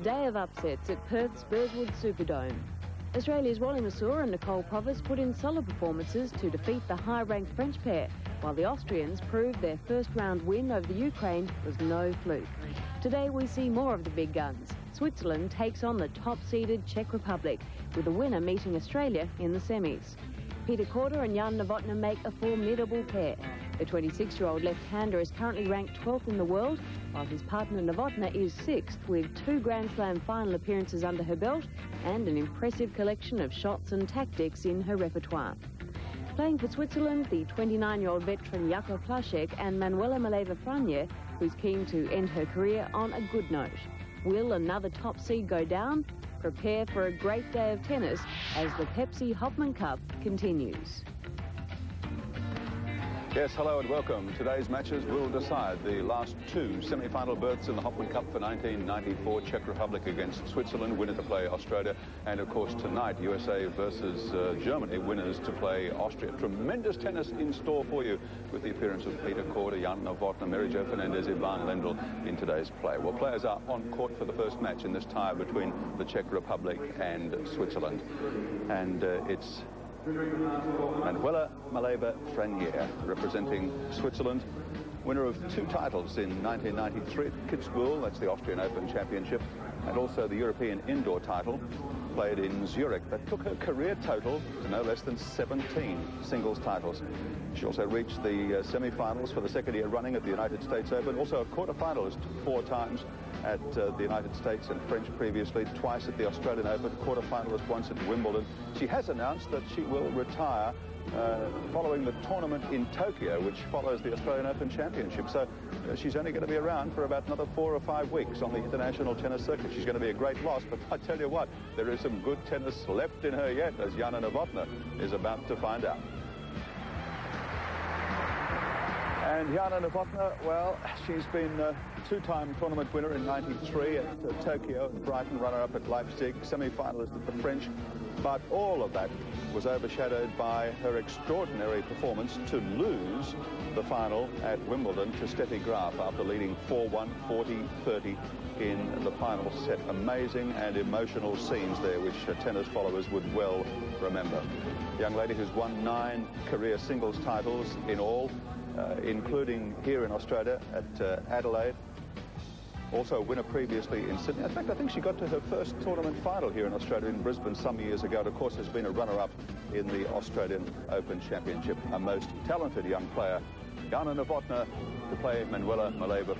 day of upsets at Perth's Burswood Superdome. Australia's Wally Masur and Nicole Provis put in solid performances to defeat the high-ranked French pair, while the Austrians proved their first-round win over the Ukraine was no fluke. Today we see more of the big guns. Switzerland takes on the top-seeded Czech Republic, with the winner meeting Australia in the semis. Peter Korda and Jana Novotna make a formidable pair. The 26-year-old left-hander is currently ranked 12th in the world, while his partner Novotna is 6th, with 2 Grand Slam final appearances under her belt and an impressive collection of shots and tactics in her repertoire. Playing for Switzerland, the 29-year-old veteran Jakub Plaszek and Manuela Maleeva, who's keen to end her career on a good note. Will another top seed go down? Prepare for a great day of tennis as the Pepsi Hopman Cup continues. Yes, hello and welcome. Today's matches will decide the last 2 semi-final berths in the Hopman Cup for 1994. Czech Republic against Switzerland, winner to play Australia. And of course tonight, USA versus Germany, winners to play Austria. Tremendous tennis in store for you with the appearance of Peter Korda, Jana Novotna, Mary Jo Fernandez, Ivan Lendl in today's play. Well, players are on court for the first match in this tie between the Czech Republic and Switzerland. And it's Manuela Maleeva representing Switzerland, winner of 2 titles in 1993 at Kitzbühel, that's the Austrian Open Championship, and also the European Indoor title, played in Zurich. That took her career total to no less than 17 singles titles. She also reached the semi-finals for the 2nd year running at the United States Open, also a quarter-finalist 4 times at the United States and French previously, twice at the Australian Open, quarter-finalist once at Wimbledon. She has announced that she will retire following the tournament in Tokyo, which follows the Australian Open Championship. So she's only going to be around for about another 4 or 5 weeks on the international tennis circuit. She's going to be a great loss, but I tell you what, there is some good tennis left in her yet, as Jana Novotna is about to find out. And Jana Novotna, well, she's been a 2-time tournament winner in '93 at Tokyo, and Brighton, runner-up at Leipzig, semi-finalist at the French. But all of that was overshadowed by her extraordinary performance to lose the final at Wimbledon to Steffi Graf after leading 4-1, 40-30 in the final set. Amazing and emotional scenes there, which tennis followers would well remember. A young lady who's won 9 career singles titles in all, including here in Australia at Adelaide. Also a winner previously in Sydney. In fact, I think she got to her first tournament final here in Australia in Brisbane some years ago. And of course, has been a runner-up in the Australian Open Championship. A most talented young player, Jana Novotna, to play Manuela Maleeva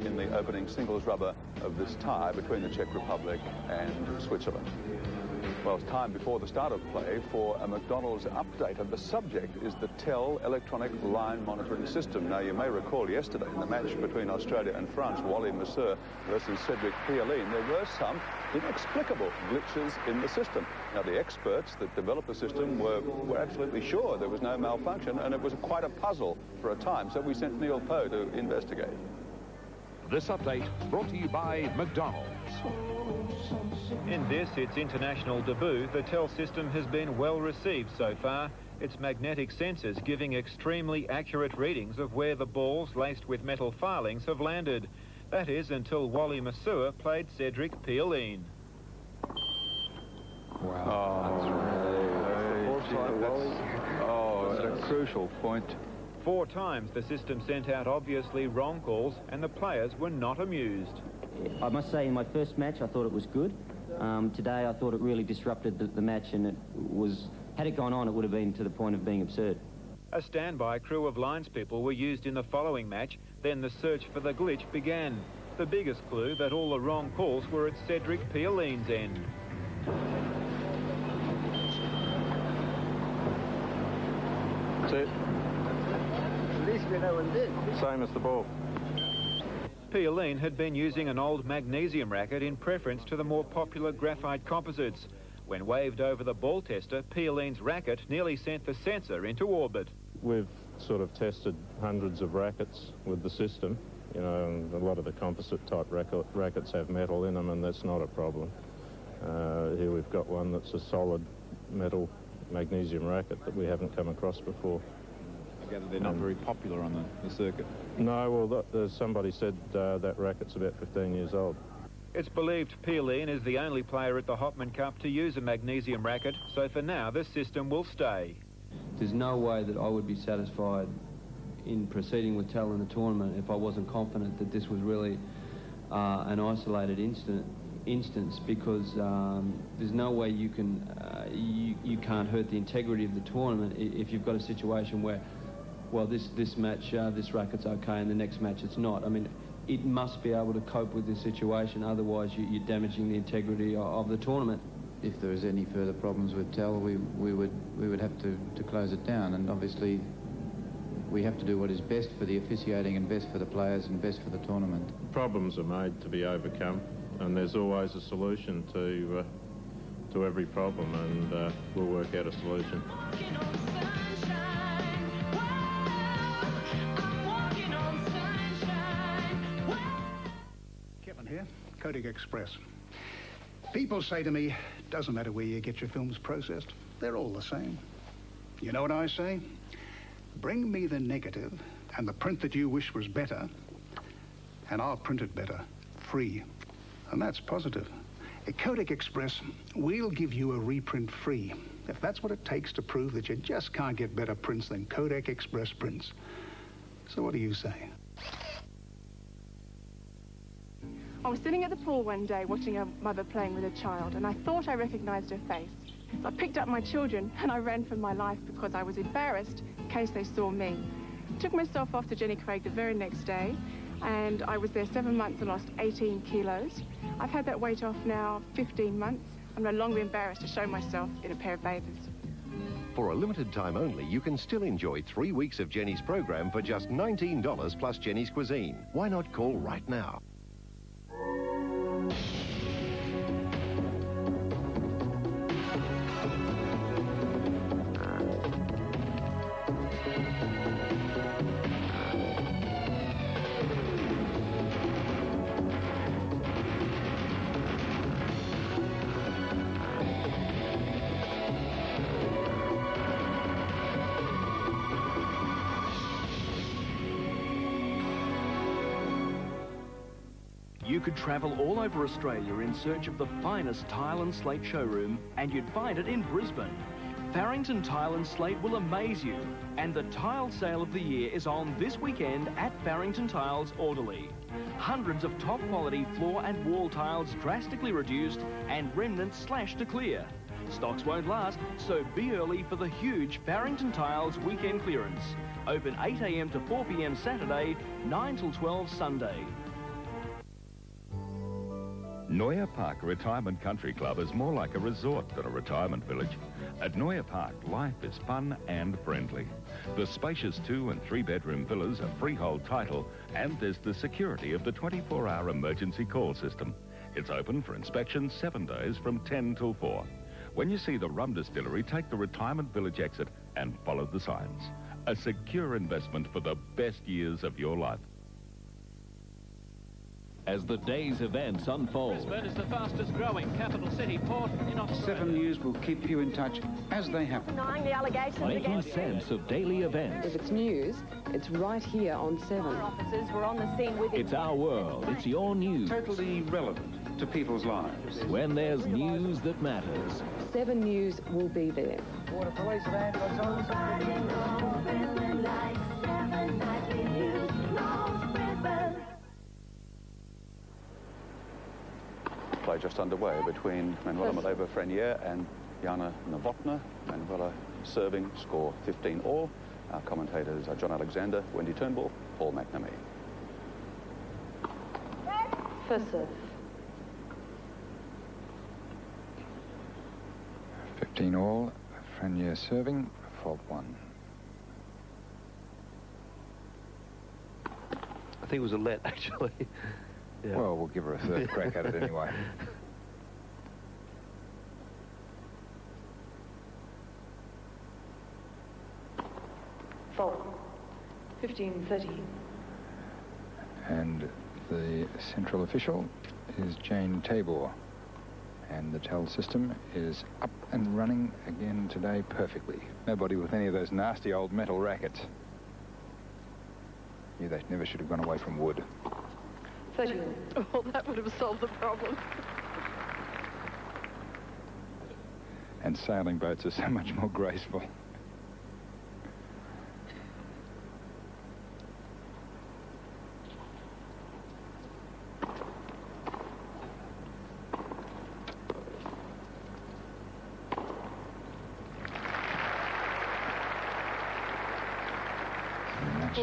in the opening singles rubber of this tie between the Czech Republic and Switzerland. Well, it's time before the start of play for a McDonald's update, and the subject is the TEL electronic line monitoring system. Now, you may recall yesterday in the match between Australia and France, Wally Masur versus Cedric Pioline, there were some inexplicable glitches in the system. Now, the experts that developed the system were absolutely sure there was no malfunction, and it was quite a puzzle for a time, so we sent Neil Poe to investigate. This update brought to you by McDonald's. In this, its international debut, the TEL system has been well received so far. Its magnetic sensors giving extremely accurate readings of where the balls laced with metal filings have landed. That is until Wally Masur played Cedric Pioline. Wow. That's a crucial point. 4 times the system sent out obviously wrong calls, and the players were not amused. I must say, in my first match, I thought it was good. Today, I thought it really disrupted the match, and had it gone on, it would have been to the point of being absurd. A standby crew of linespeople were used in the following match. Then the search for the glitch began. The biggest clue that all the wrong calls were at Cedric Pioline's end. That's it. At least we know what it is. Same as the ball. Pioline had been using an old magnesium racket in preference to the more popular graphite composites. When waved over the ball tester, Pioline's racket nearly sent the sensor into orbit. We've sort of tested hundreds of rackets with the system. You know, and a lot of the composite type rackets have metal in them, and that's not a problem. Here we've got one that's a solid metal magnesium racket that we haven't come across before. I gather they're not very popular on the circuit. No, well, somebody said that racket's about 15 years old. It's believed Peeleen is the only player at the Hopman Cup to use a magnesium racket, so for now this system will stay. There's no way that I would be satisfied in proceeding with Tel in the tournament if I wasn't confident that this was really an isolated instance, because there's no way you can you can't hurt the integrity of the tournament if you've got a situation where, well, this match this racket's okay and the next match it's not. I mean, it must be able to cope with this situation, otherwise you're damaging the integrity of the tournament. If there is any further problems with Tel, we would have to close it down, and obviously we have to do what is best for the officiating and best for the players and best for the tournament. Problems are made to be overcome, and there's always a solution to every problem, and we'll work out a solution. Kevin here, Kodak Express. People say to me, doesn't matter where you get your films processed, they're all the same. You know what I say? Bring me the negative and the print that you wish was better, and I'll print it better, free. And that's positive. At Kodak Express, we'll give you a reprint free, if that's what it takes to prove that you just can't get better prints than Kodak Express prints. So what do you say? I was sitting at the pool one day watching a mother playing with a child, and I thought I recognized her face. So I picked up my children and I ran for my life because I was embarrassed in case they saw me. Took myself off to Jenny Craig the very next day, and I was there 7 months and lost 18 kilos. I've had that weight off now 15 months. I'm no longer embarrassed to show myself in a pair of bathers. For a limited time only, you can still enjoy 3 weeks of Jenny's program for just $19 plus Jenny's Cuisine. Why not call right now? You could travel all over Australia in search of the finest tile and slate showroom, and you'd find it in Brisbane. Farrington Tile and Slate will amaze you, and the tile sale of the year is on this weekend at Farrington Tiles Orderly. Hundreds of top quality floor and wall tiles drastically reduced and remnants slashed to clear. Stocks won't last, so be early for the huge Farrington Tiles weekend clearance. Open 8 AM to 4 PM Saturday, 9 till 12 Sunday. Noya Park Retirement Country Club is more like a resort than a retirement village. At Noya Park, life is fun and friendly. The spacious 2- and 3-bedroom villas are freehold title, and there's the security of the 24-hour emergency call system. It's open for inspection 7 days from 10 till 4. When you see the rum distillery, take the retirement village exit and follow the signs. A secure investment for the best years of your life. As the day's events unfold. Brisbane is the fastest growing capital city port in Australia. 7 News will keep you in touch as they happen. Denying the allegations Making sense of daily events. If it's news, it's right here on 7. Our officers were on the scene with It's our world. It's your news. Totally relevant to people's lives. When there's news that matters. 7 News will be there. Water police and ambulance Play just underway between Manuela Maleeva and Jana Novotna. Manuela serving, score 15-all. Our commentators are John Alexander, Wendy Turnbull, Paul McNamee. First serve. 15-all, Frenier serving, fault 1. I think it was a let, actually. Yeah. Well, we'll give her a third crack at it anyway. Fault. 15-30. And the central official is Jane Tabor. And the TEL system is up and running again today perfectly. Nobody with any of those nasty old metal rackets. Yeah, they never should have gone away from wood. 30. Well, that would have solved the problem. And sailing boats are so much more graceful.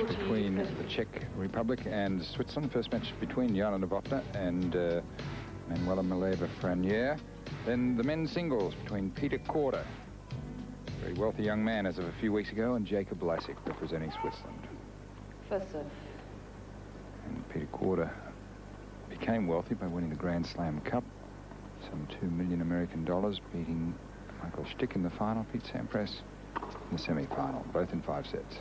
Between the Czech Republic and Switzerland. First match between Jana Novotna and Manuela Maleeva Franier. Then the men's singles between Peter Korda, very wealthy young man as of a few weeks ago, and Jacob Lasik representing Switzerland. First serve. And Peter Korda became wealthy by winning the Grand Slam Cup, some $2 million American, beating Michael Stick in the final, Pete Sampras in the semi-final, both in 5 sets.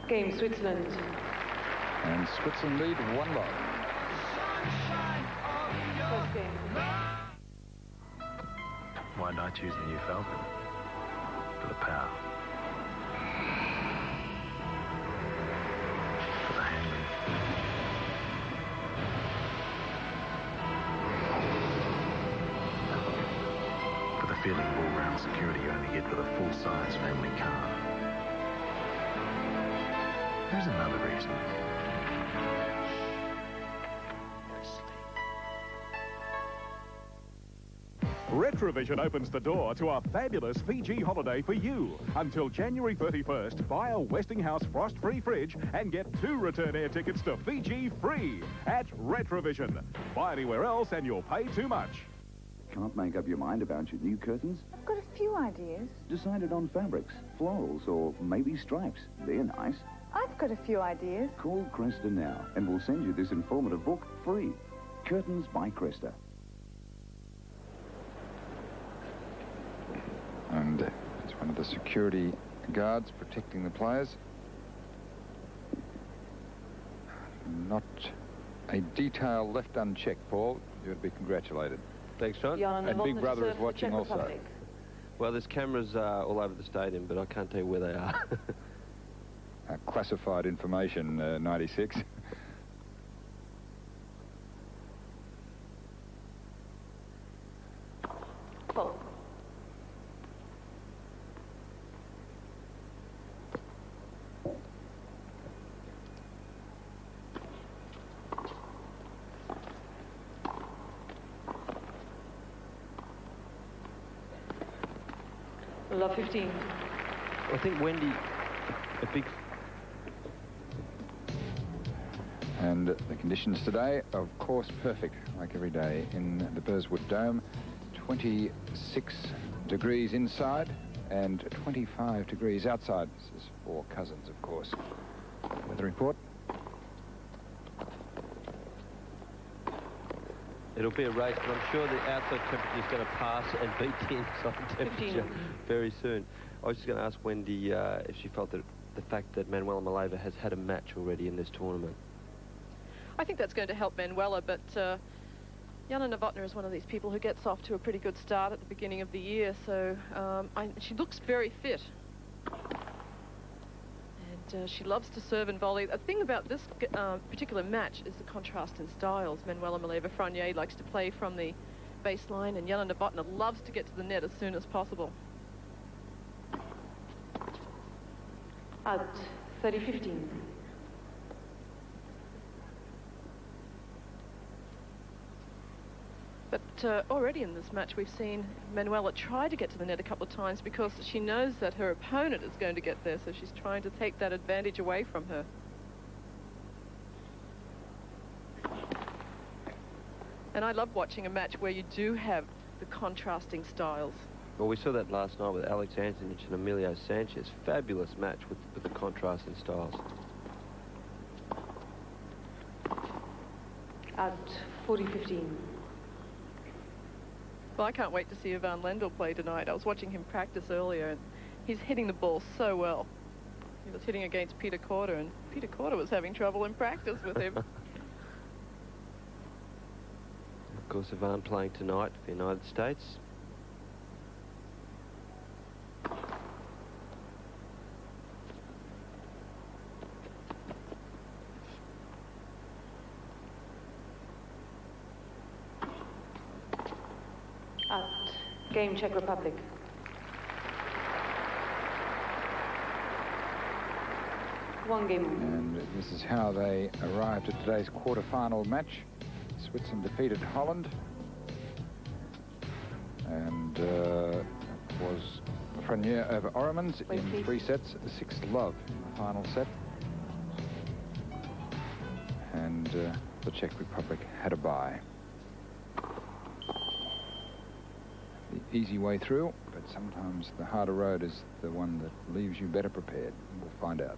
Game Switzerland. And Switzerland lead 1 love. First game. Why did I choose the new Falcon? For the power. For the handling. For the feeling of all-round security you only get with a full-size family car. There's another reason. Retrovision opens the door to a fabulous Fiji holiday for you. Until January 31st, buy a Westinghouse frost-free fridge and get 2 return air tickets to Fiji free at Retrovision. Buy anywhere else and you'll pay too much. Can't make up your mind about your new curtains? I've got a few ideas. Decided on fabrics, florals, or maybe stripes. They're nice. I've got a few ideas. Call Cresta now, and we'll send you this informative book free. Curtains by Cresta. And it's one of the security guards protecting the players. Not a detail left unchecked, Paul. You would be congratulated. Thanks, John. And Big Brother is watching also. Well, there's cameras all over the stadium, but I can't tell you where they are. Classified information, 96. Cool. Love 15. I think Wendy, a big... And the conditions today, of course, perfect, like every day in the Burswood Dome. 26 degrees inside and 25 degrees outside. This is for Cousins, of course. Weather report. It'll be a race, but I'm sure the outside temperature is going to pass and beat the inside temperature very soon. I was just going to ask Wendy if she felt that the fact that Manuela Maleeva has had a match already in this tournament. I think that's going to help Manuela, but Jana Novotna is one of these people who gets off to a pretty good start at the beginning of the year, so she looks very fit. And she loves to serve and volley. The thing about this particular match is the contrast in styles. Manuela Maleeva Franier likes to play from the baseline, and Jana Novotna loves to get to the net as soon as possible. Out 30-15. But already in this match we've seen Manuela try to get to the net a couple of times because she knows that her opponent is going to get there, so she's trying to take that advantage away from her. And I love watching a match where you do have the contrasting styles. Well, we saw that last night with Alex Antonich and Emilio Sanchez. Fabulous match with the contrast in styles. Out 40-15. Well, I can't wait to see Ivan Lendl play tonight. I was watching him practice earlier, and he's hitting the ball so well. He was hitting against Peter Korda, and Peter Korda was having trouble in practice with him. Of course, Ivan playing tonight for the United States. Game Czech Republic. One game. And this is how they arrived at today's quarter-final match. Switzerland defeated Holland. And was Frenier over Oremans in 3 sets, 6-love in the final set. And the Czech Republic had a bye. The easy way through, but sometimes the harder road is the one that leaves you better prepared. We'll find out.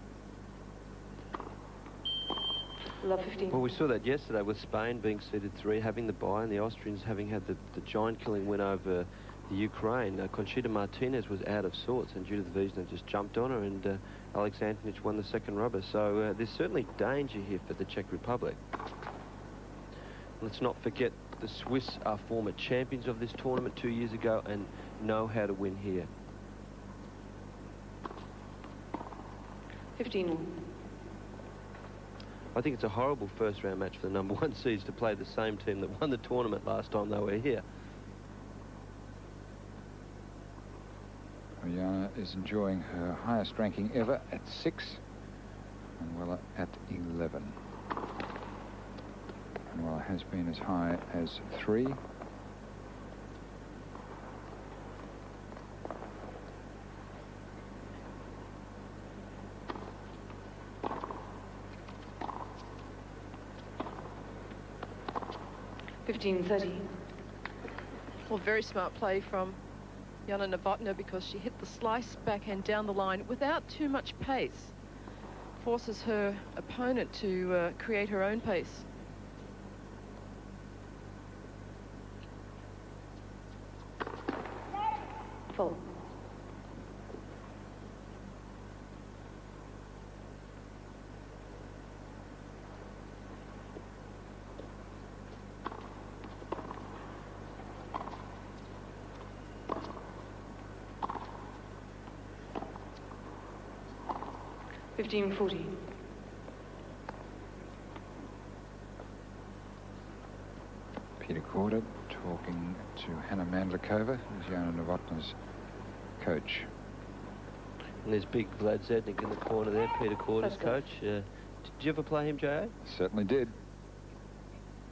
Love 15. Well, we saw that yesterday with Spain being seeded 3, having the bye, and the Austrians having had the giant-killing win over the Ukraine. Conchita Martinez was out of sorts, and Judith Wiesner just jumped on her, and Alex Antonich won the second rubber. So there's certainly danger here for the Czech Republic. Let's not forget the Swiss are former champions of this tournament 2 years ago and know how to win here. 15. I think it's a horrible first-round match for the #1 seeds to play the same team that won the tournament last time they were here. Jana is enjoying her highest ranking ever at 6. Manuela at 11. Manuela has been as high as 3. Well, very smart play from Jana Novotna, because she hit the slice backhand down the line without too much pace. Forces her opponent to create her own pace. Full. $15.40. Peter Korda talking to Hanna Mandlikova, who's Jana Novotna's coach. And there's big Vlad Zednik in the corner there, Peter Korda's coach. Did you ever play him, J.A.? Certainly did.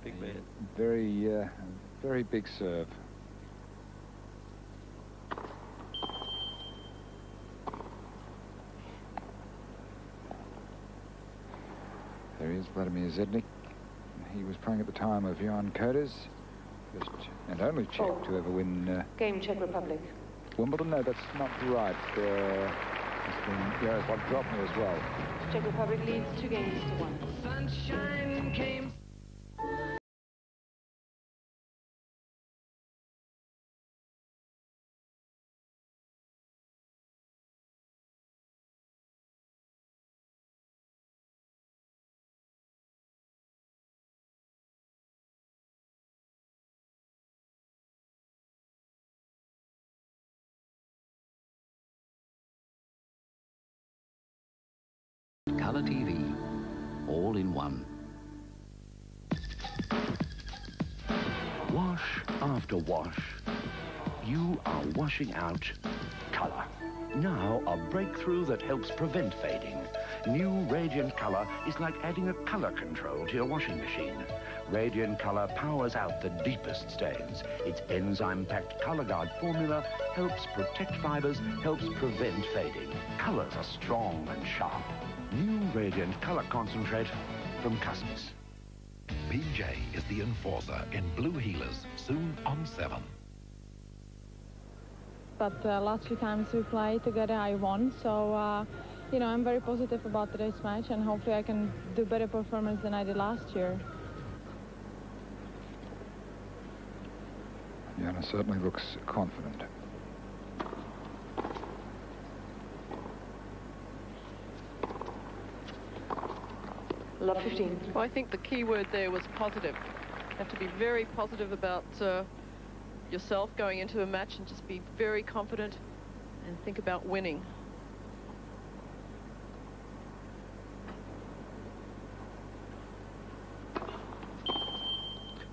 Big man. Very big serve. There he is, Vladimir Zednik. He was playing at the time of Jan Kodas, first and only Czech to ever win... Game Czech Republic. Wimbledon? No, that's not right. Jaroslav Drobny as well. Czech Republic leads 2 games to 1. Sunshine came. Colour TV, all in one. Wash after wash, you are washing out colour. Now a breakthrough that helps prevent fading. New Radiant Colour is like adding a colour control to your washing machine. Radiant Colour powers out the deepest stains. Its enzyme-packed Colour Guard formula helps protect fibres, helps prevent fading. Colours are strong and sharp. New Radiant Colour Concentrate from Custis. PJ is the enforcer in Blue Heelers, soon on 7. But last 2 times we played together, I won. So, you know, I'm very positive about today's match, and hopefully I can do better performance than I did last year. Jana certainly looks confident. Love 15. Well, I think the key word there was positive. You have to be very positive about yourself going into a match, and just be very confident and think about winning.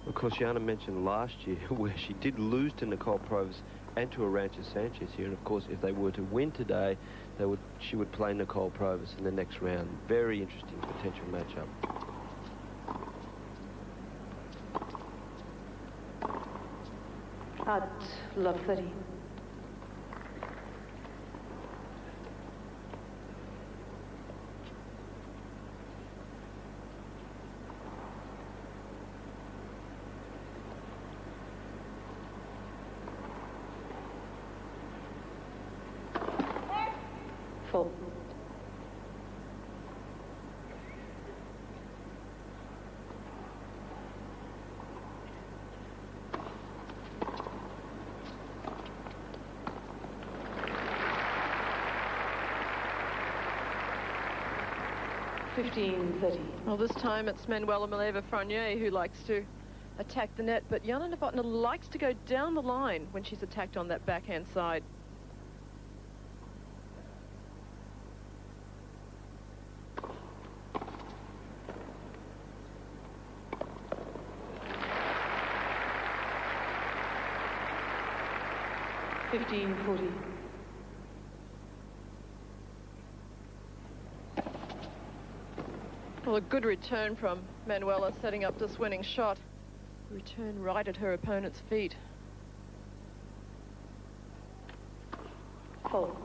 Of course, Jana mentioned last year where she did lose to Nicole Provis and to Arantxa Sanchez here. And of course, if they were to win today, she would play Nicole Provis in the next round. Very interesting potential matchup. At love 30. Full. Well, this time it's Manuela Maleeva Frenier who likes to attack the net, but Jana Novotna likes to go down the line when she's attacked on that backhand side. Well, a good return from Manuela, setting up this winning shot. Return right at her opponent's feet. Full.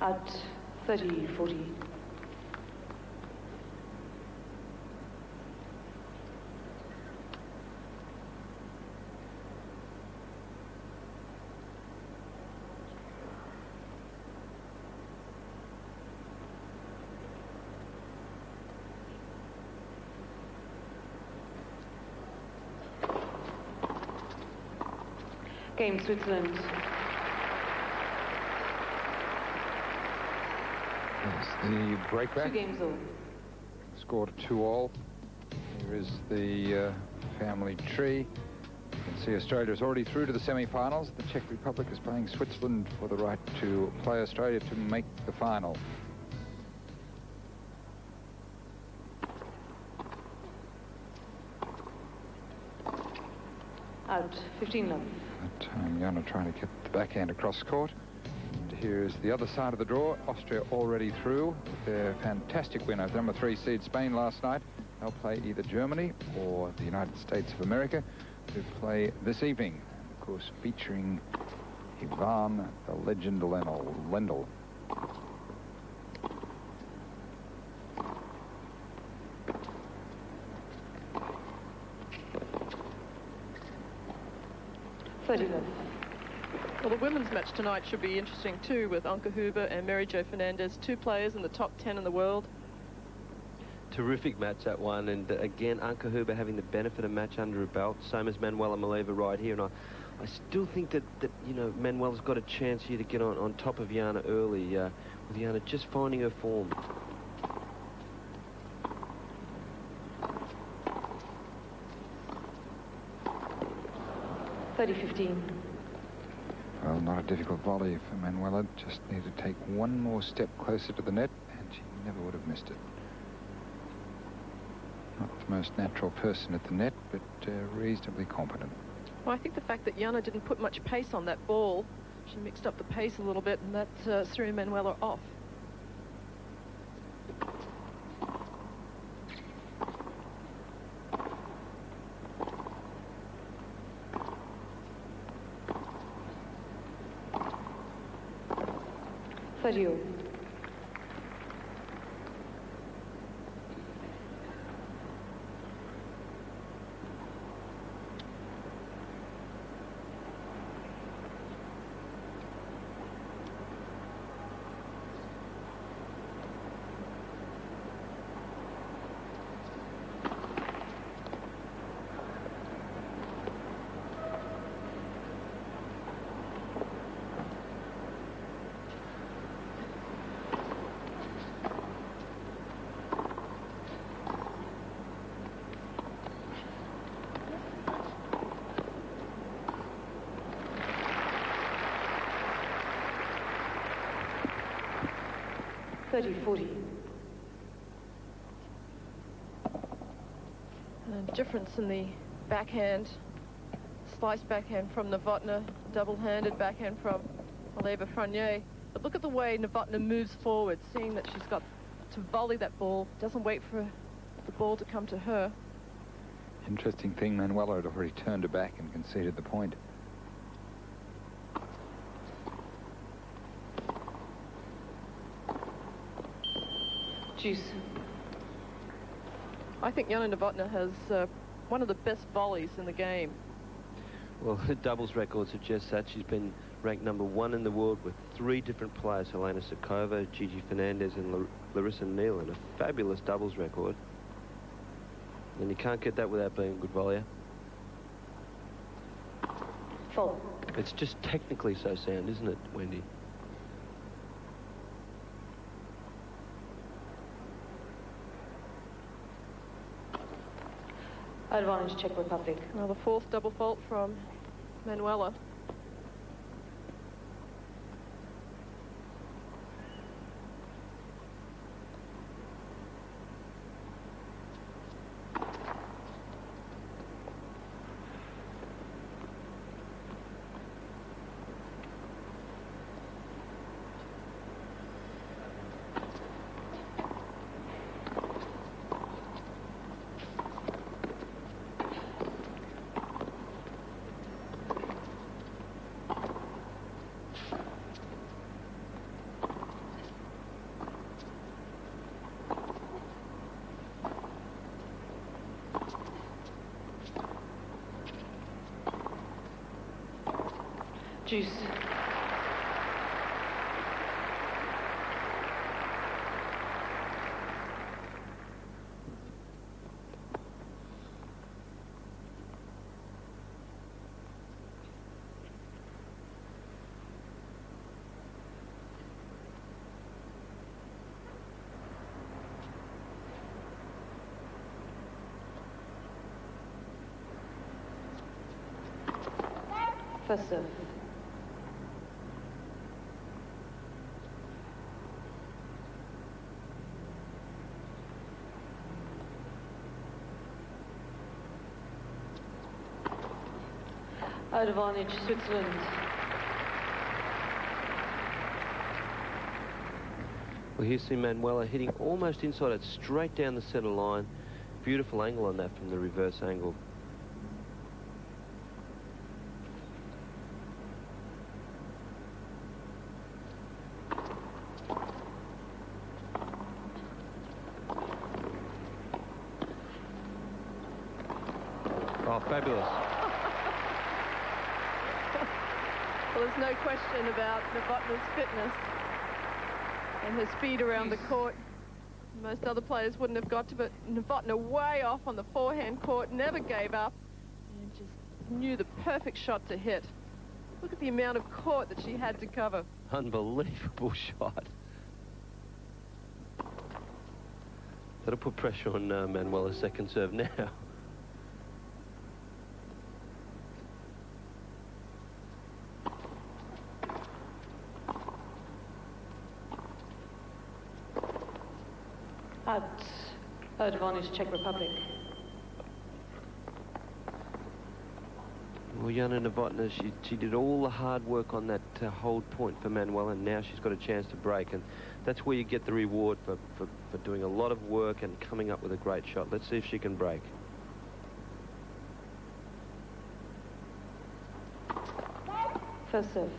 At 30-40. Game Switzerland. The breakback. 2 games all. Scored 2-all. Here is the family tree. You can see Australia is already through to the semi-finals. The Czech Republic is playing Switzerland for the right to play Australia to make the final. Out 15-love. That time Jana trying to get the backhand across court. Here's the other side of the draw. Austria already through with their fantastic win over number 3 seed Spain last night. They'll play either Germany or the United States of America, who play this evening. Of course, featuring Ivan, the legend Lendl. Well, the women's match tonight should be interesting too, with Anke Huber and Mary Jo Fernandez, 2 players in the top 10 in the world. Terrific match, that one, and again, Anke Huber having the benefit of match under her belt, same as Manuela Maleeva right here, and I still think that you know, Manuela's got a chance here to get on top of Jana early, with Jana just finding her form. Well, not a difficult volley for Manuela. Just need to take one more step closer to the net, and she never would have missed it. Not the most natural person at the net, but reasonably competent. Well, I think the fact that Jana didn't put much pace on that ball, she mixed up the pace a little bit, and that threw Manuela off. Sergio. 30-40. Difference in the backhand, slice backhand from Novotna, double-handed backhand from Maleeva Frenier. But look at the way Novotna moves forward, seeing that she's got to volley that ball, doesn't wait for the ball to come to her. Interesting thing, Manuela had already turned her back and conceded the point. Juice. I think Jana Novotna has one of the best volleys in the game. Well, her doubles record suggests that. She's been ranked #1 in the world with 3 different players, Helena Sukova, Gigi Fernandez and Larissa Nealon. A fabulous doubles record. And you can't get that without being a good volleyer. Full. It's just technically so sound, isn't it, Wendy? Advantage Czech Republic. Well, the 4th double fault from Manuela. Juice. First serve. Advantage Switzerland. Well, here's Manuela hitting almost inside it, straight down the centre line. Beautiful angle on that from the reverse angle. Oh, fabulous. Well, there's no question about Novotna's fitness and her speed around the court. Most other players wouldn't have got to, but Novotna way off on the forehand court, never gave up, and just knew the perfect shot to hit. Look at the amount of court that she had to cover. Unbelievable shot. That'll put pressure on Manuela's second serve now. Advantage Czech Republic. Well, Jana Novotna, she did all the hard work on that hold point for Manuela, and now she's got a chance to break, and that's where you get the reward for doing a lot of work and coming up with a great shot. Let's see if she can break. First serve.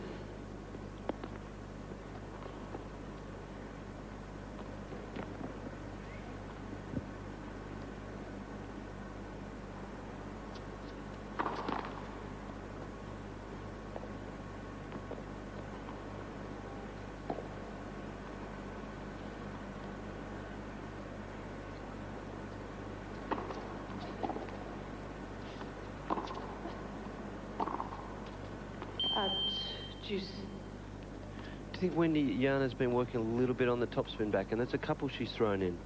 Juice. Do you think Wendy Jana's been working a little bit on the topspin back, and that's a couple she's thrown in?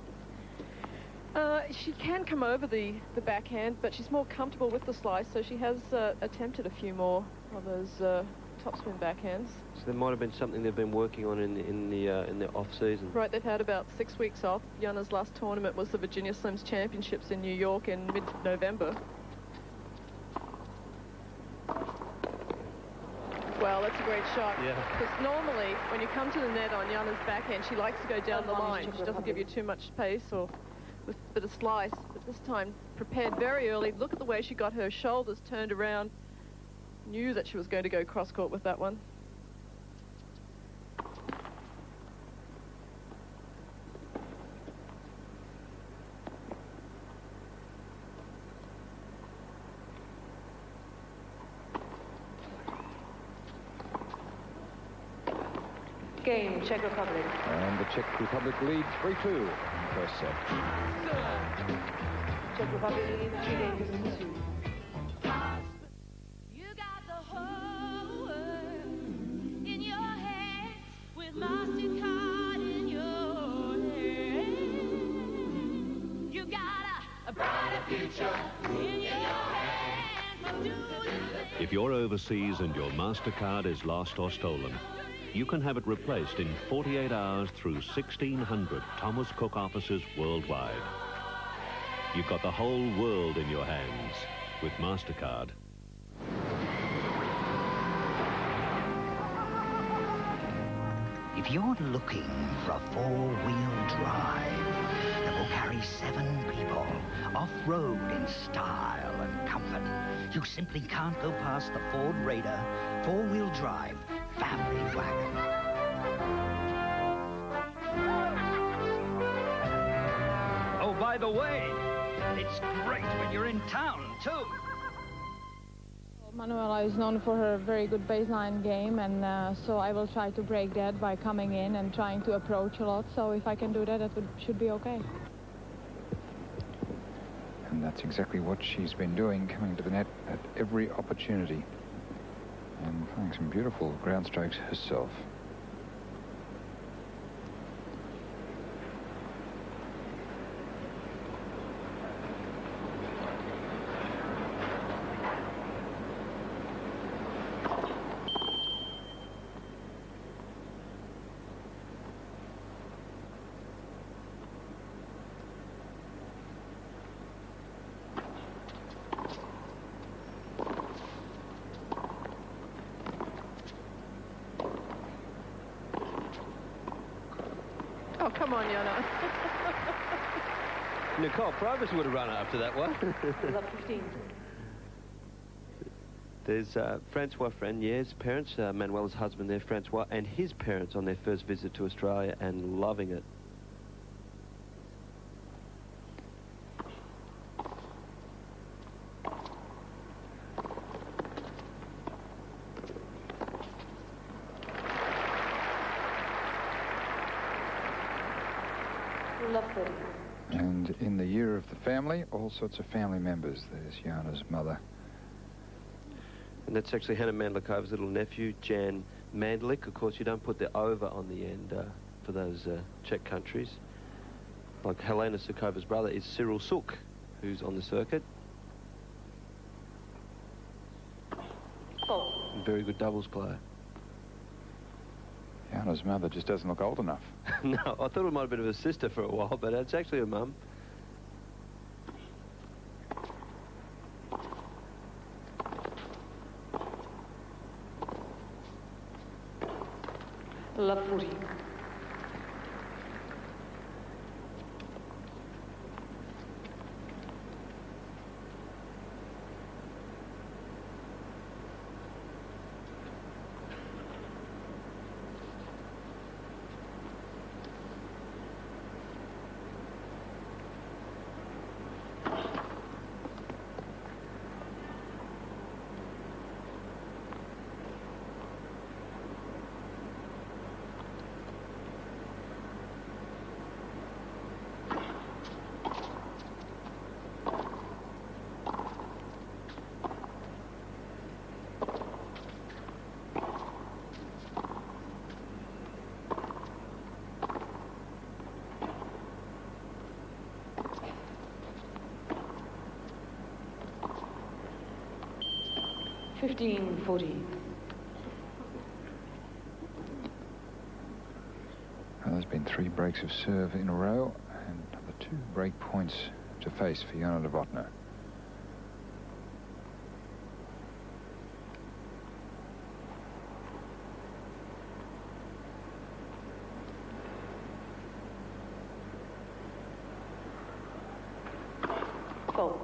She can come over the backhand, but she's more comfortable with the slice, so she has attempted a few more of those topspin backhands. So there might have been something they've been working on in the off season. Right, they've had about 6 weeks off. Jana's last tournament was the Virginia Slims Championships in New York in mid-November. Well, that's a great shot. Yeah. Because normally, when you come to the net on Jana's backhand, she likes to go down the line. She doesn't give you too much pace or with a bit of slice. But this time, prepared very early. Look at the way she got her shoulders turned around. Knew that she was going to go cross-court with that one. Game, Czech Republic. And the Czech Republic leads 3-2 in the first set. Czech Republic leads 3 games to 2. You got the whole world in your hands with MasterCard in your hand. You got a brighter future in your hands. If you're overseas and your MasterCard is lost or stolen, you can have it replaced in 48 hours through 1,600 Thomas Cook offices worldwide. You've got the whole world in your hands with MasterCard. If you're looking for a four-wheel drive that will carry 7 people off-road in style and comfort, you simply can't go past the Ford Raider four-wheel drive family wagon. Oh, by the way, it's great when you're in town, too. Manuela is known for her very good baseline game, and so I will try to break that by coming in and trying to approach a lot. So if I can do that, that should be okay. And that's exactly what she's been doing, coming to the net at every opportunity and playing some beautiful ground strokes herself. Oh, come on, Jana. Nicole Probus would have run after that one. Love 15. There's Francois Franier's parents, Manuela's husband there, Francois, and his parents on their first visit to Australia and loving it. And in the year of the family, all sorts of family members. There's Jana's mother. And that's actually Hanna Mandlikova's little nephew, Jan Mandlik. Of course, you don't put the over on the end for those Czech countries. Like Helena Sukova's brother is Cyril Suk, who's on the circuit. Very good doubles player. Jana's mother just doesn't look old enough. No, I thought it might have been her sister for a while, but it's actually her mum. Love 40. $15.40. There's been 3 breaks of serve in a row, and the 2 break points to face for Jana Novotna. Goal.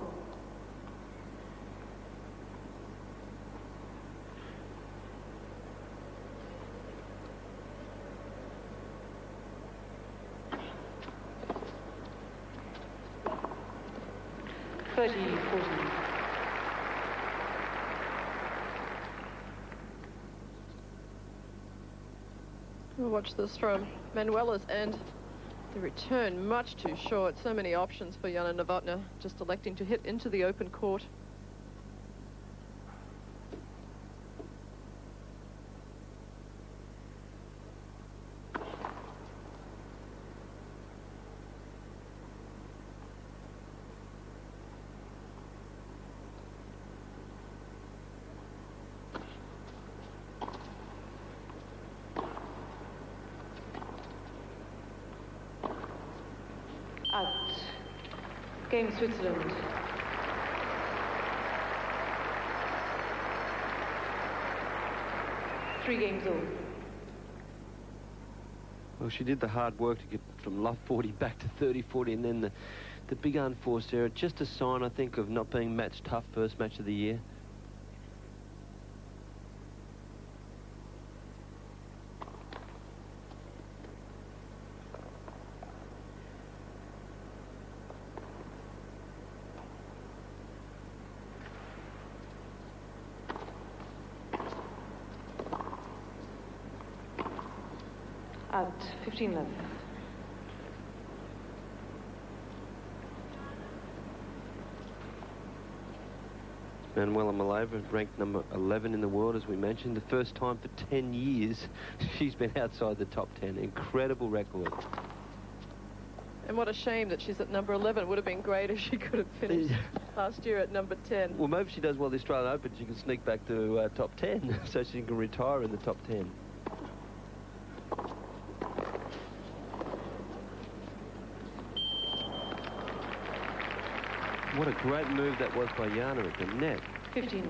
We'll watch this from Manuela's end. The return much too short. So many options for Jana Novotna, just electing to hit into the open court. Out. Game Switzerland. Three games all. Well, she did the hard work to get from love 40 back to 30-40, and then the big unforced error. Just a sign, I think, of not being match tough first match of the year. Out. 15 left. Manuela Maleeva, ranked number 11 in the world, as we mentioned. The first time for 10 years she's been outside the top 10. Incredible record. And what a shame that she's at number 11. It would have been great if she could have finished last year at number 10. Well, maybe if she does well the Australian Open, she can sneak back to top 10, so she can retire in the top 10. What a great move that was by Jana at the net. 15.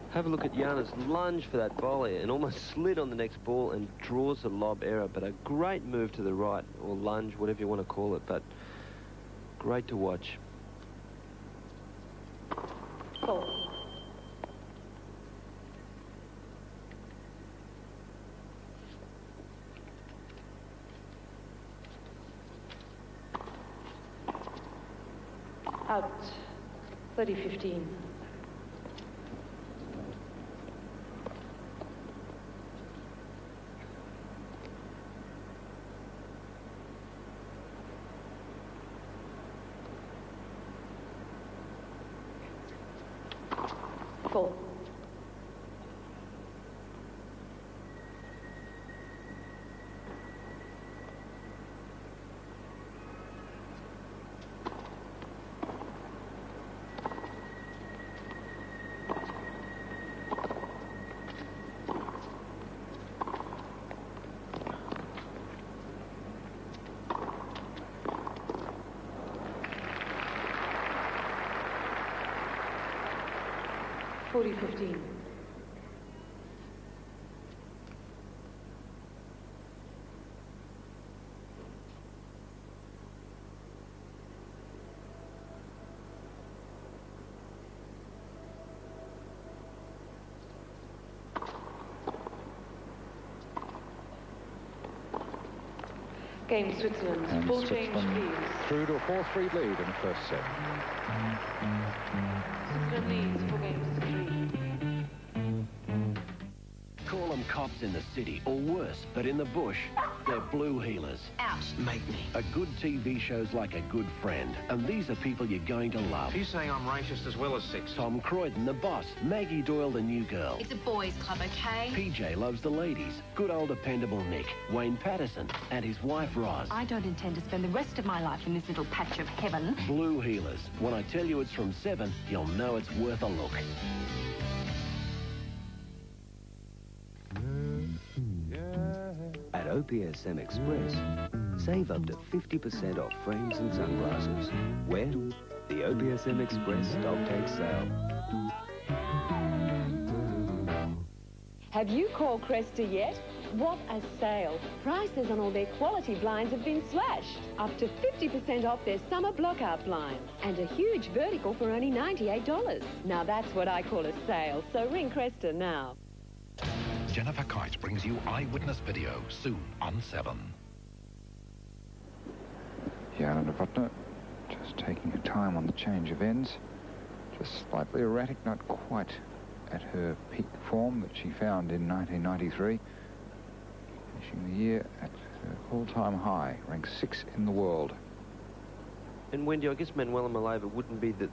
Have a look at Jana's lunge for that volley and almost slid on the next ball and draws a lob error. But a great move to the right, or lunge, whatever you want to call it. But great to watch. Goal. Out. 30-15. Full. $40-15. Game Switzerland. And Ball change, Switzerland please. through to a 4-3 lead in the first set. Switzerland leads 4 games to 3. Call them cops in the city, or worse, but in the bush, they're blue heelers. Ouch. Make me. A good TV show's like a good friend, and these are people you're going to love. He's saying I'm racist as well as sexist. Tom Croydon, the boss. Maggie Doyle, the new girl. It's a boys' club, okay? PJ loves the ladies. Good old dependable Nick. Wayne Patterson, and his wife Roz. I don't intend to spend the rest of my life in this little patch of heaven. Blue heelers. When I tell you it's from 7, you'll know it's worth a look. OPSM Express, save up to 50% off frames and sunglasses. Where? The OPSM Express stock take sale. Have you called Cresta yet? What a sale. Prices on all their quality blinds have been slashed. Up to 50% off their summer blockout blinds. And a huge vertical for only $98. Now that's what I call a sale. So ring Cresta now. Jennifer Kite brings you Eyewitness Video, soon on 7. Jana Novotna just taking her time on the change of ends. Just slightly erratic, not quite at her peak form that she found in 1993. Finishing the year at her all-time high, ranked 6th in the world. And Wendy, I guess Manuela Maleeva wouldn't be the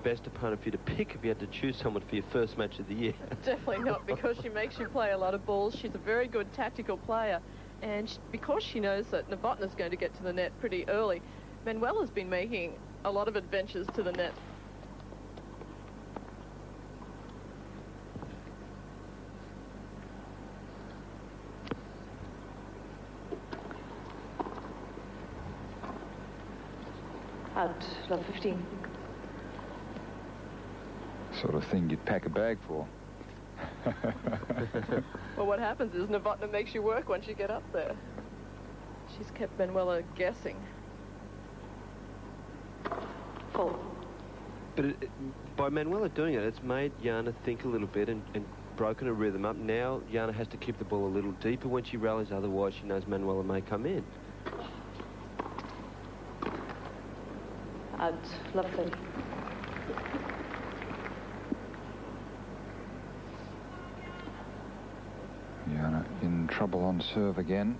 best opponent for you to pick if you had to choose someone for your first match of the year. Definitely not, because she makes you play a lot of balls. She's a very good tactical player. And because she knows that Novotna's going to get to the net pretty early, Manuela's been making a lot of adventures to the net. Out, love 15. Sort of thing you'd pack a bag for. Well, what happens is Novotna makes you work once you get up there. She's kept Manuela guessing. Full. But by Manuela doing it, it's made Jana think a little bit and broken her rhythm up. Now Jana has to keep the ball a little deeper when she rallies, otherwise she knows Manuela may come in. Out, love 30. Jana in trouble on serve again.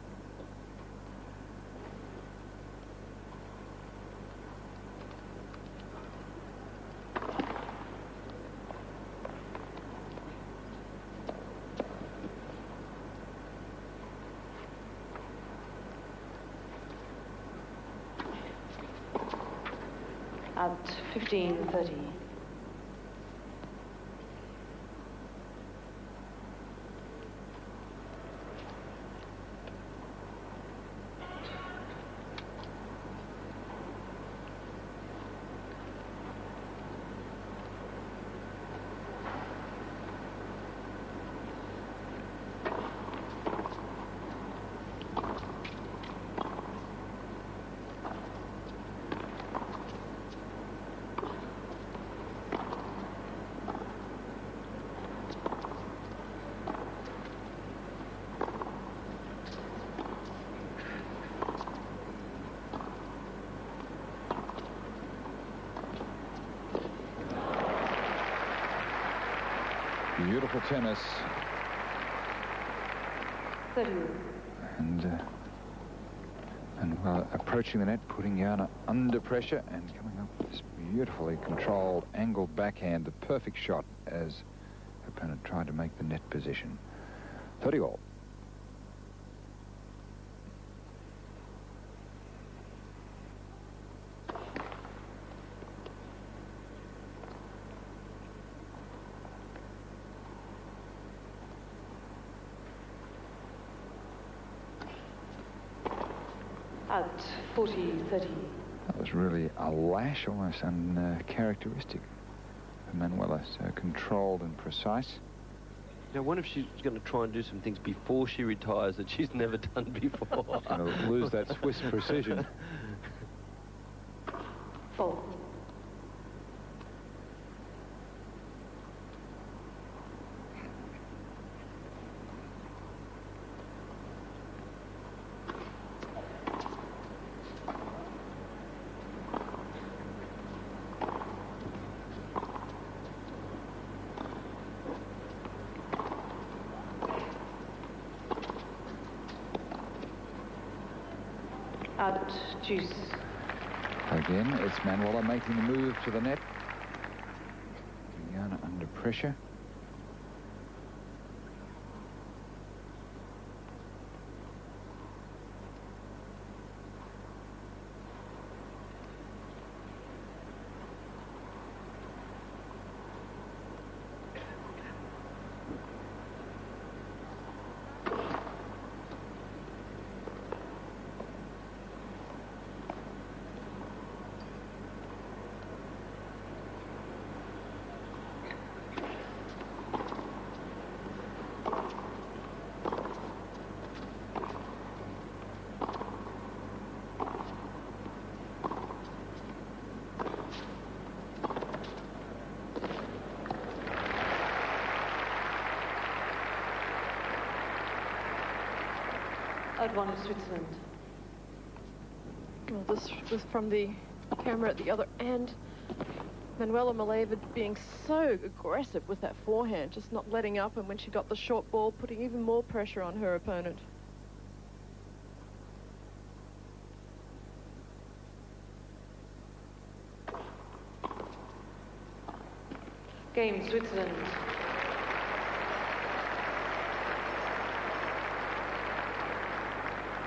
Out 15-30. Beautiful tennis. 30. And approaching the net, putting Jana under pressure and coming up with this beautifully controlled, angled backhand, the perfect shot as her opponent tried to make the net position. 30 all. Out 40-30. That was really a lash, almost uncharacteristic for Manuela, so controlled and precise. I wonder if she's going to try and do some things before she retires that she's never done before. Going to lose that Swiss precision. Full. Out, juice. Again, it's Manuela making the move to the net. Jana under pressure. Advantage Switzerland. Well, this was from the camera at the other end. Manuela Maleeva being so aggressive with that forehand, just not letting up, and when she got the short ball, putting even more pressure on her opponent. Game, Switzerland.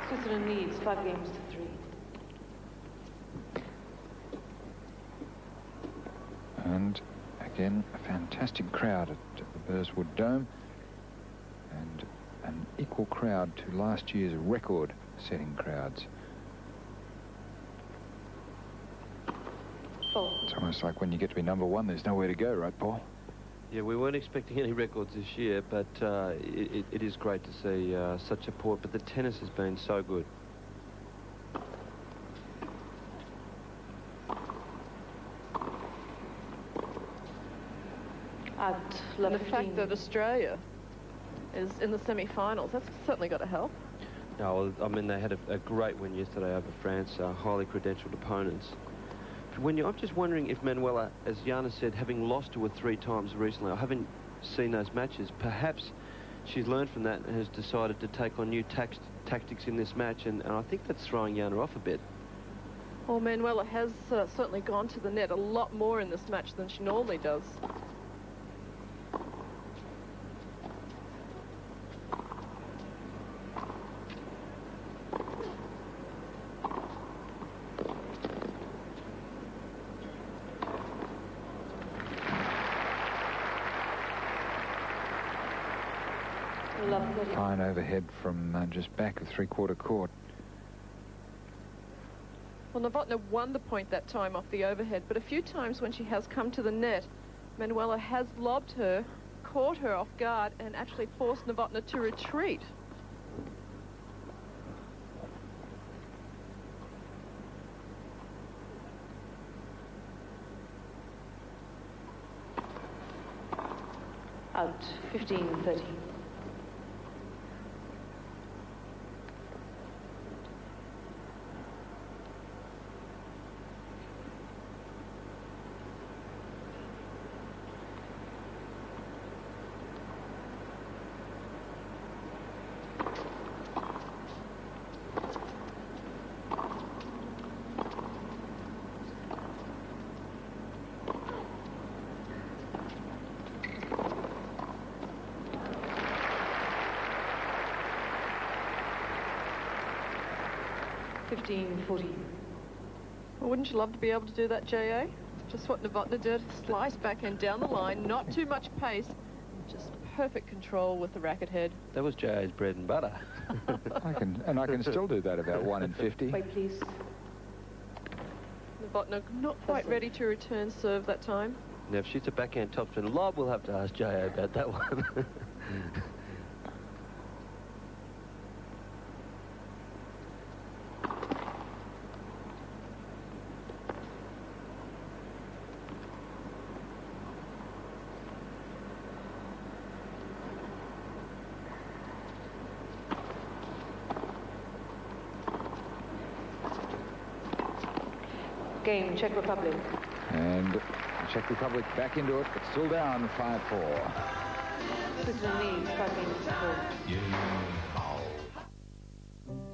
Switzerland leads 5 games to 3. And again, a fantastic crowd at the Burswood Dome, and an equal crowd to last year's record-setting crowds. It's almost like when you get to be number one, there's nowhere to go, right, Paul? Yeah, we weren't expecting any records this year, but it is great to see such support. But the tennis has been so good. And the fact that Australia is in the semi-finals, that's certainly got to help. No, I mean, they had a great win yesterday over France, highly credentialed opponents. I'm just wondering if Manuela, as Jana said, having lost to her 3 times recently, I haven't seen those matches, perhaps she's learned from that and has decided to take on new tactics in this match, and I think that's throwing Jana off a bit. Well, Manuela has certainly gone to the net a lot more in this match than she normally does. Fine overhead from just back of three-quarter court. Well, Novotna won the point that time off the overhead, but a few times when she has come to the net, Manuela has lobbed her, caught her off guard, and actually forced Novotna to retreat. Out, 15-30. Well, wouldn't you love to be able to do that, J.A.? Just what Novotna did. Slice backhand down the line, not too much pace, just perfect control with the racket head. That was J.A.'s bread and butter. I can still do that about 1 in 50. Wait, please. Novotna not quite ready to return serve that time. Now, if she's a backhand topspin lob, we'll have to ask J.A. about that one. Game, Czech Republic. And the Czech Republic back into it, but still down 5-4. Switzerland leads 5 games to 4.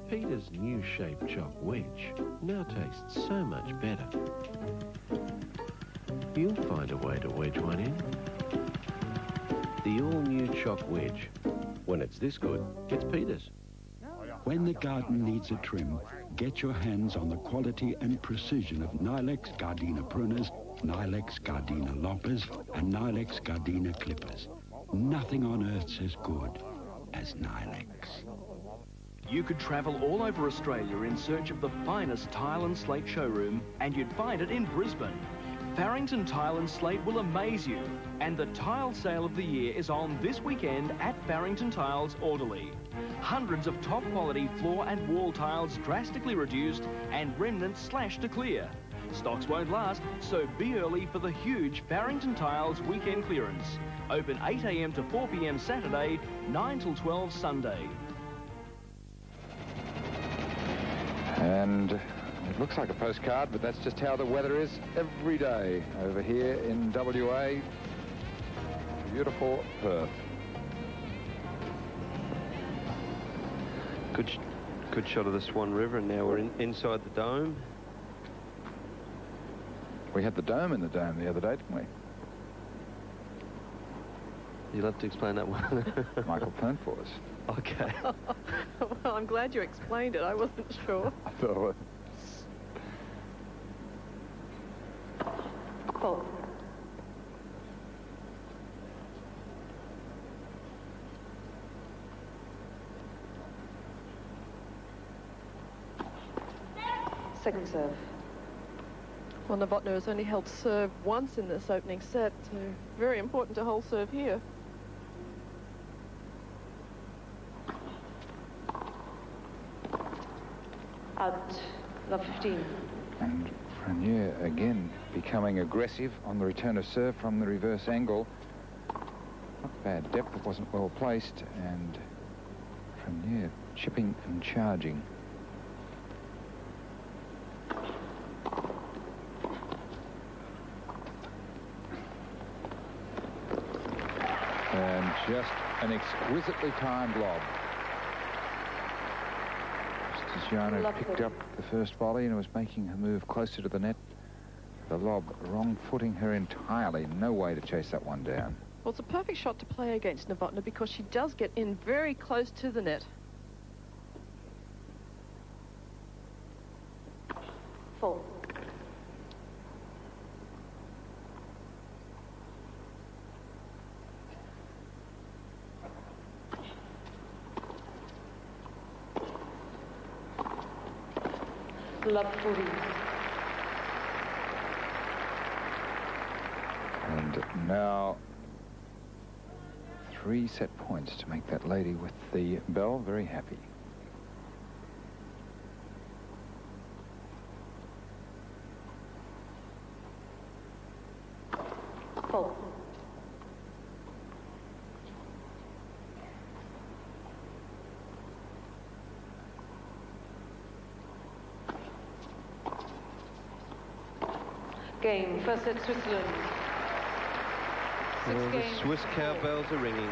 Peter's new shape choc wedge now tastes so much better. You'll find a way to wedge one in. The all-new choc wedge. When it's this good, it's Peter's. When the garden needs a trim, get your hands on the quality and precision of Nilex Gardena pruners, Nilex Gardena loppers, and Nilex Gardena clippers. Nothing on earth's as good as Nilex. You could travel all over Australia in search of the finest tile and slate showroom, and you'd find it in Brisbane. Farrington Tile and Slate will amaze you, and the tile sale of the year is on this weekend at Farrington Tiles Orderly. Hundreds of top quality floor and wall tiles drastically reduced and remnants slashed to clear. Stocks won't last, so be early for the huge Farrington Tiles weekend clearance. Open 8 AM to 4 PM Saturday, 9 till 12 Sunday. And it looks like a postcard, but that's just how the weather is every day over here in WA. Beautiful Perth. Good shot of the Swan River, and now we're inside the dome. We had the dome in the dome the other day, didn't we? You'll have to explain that one. Michael Pern for us. Okay. Well, I'm glad you explained it. I wasn't sure. I thought. Fault. Second serve. Well, Novotna has only held serve once in this opening set, so very important to hold serve here. Out. Love 15. And Frenier again becoming aggressive on the return of serve from the reverse angle. Not bad depth, it wasn't well placed, and Frenier chipping and charging. And just an exquisitely timed lob. Just as Jana picked up the first volley and was making her move closer to the net, the lob wrong footing her entirely. No way to chase that one down. Well, it's a perfect shot to play against Novotna because she does get in very close to the net. Full. Love 40. And now 3 set points to make that lady with the bell very happy. Full. Game, first set, Switzerland. Well, the Swiss cowbells are ringing.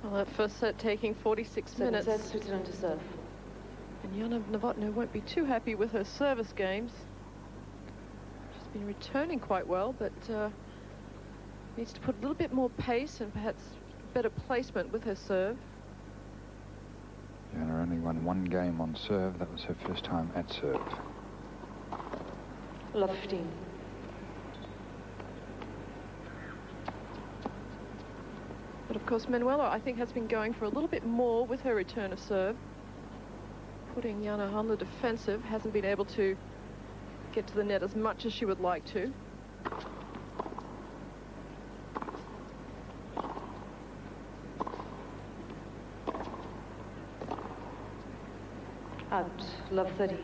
Well, that first set taking 46 minutes. Second set, Switzerland to serve. And Jana Novotna won't be too happy with her service games. She's been returning quite well, but needs to put a little bit more pace and perhaps better placement with her serve. Jana only won 1 game on serve. That was her first time at serve. Love 15. But of course, Manuela, I think, has been going for a little bit more with her return of serve. Putting Jana on the defensive, hasn't been able to get to the net as much as she would like to. Out. Love 30.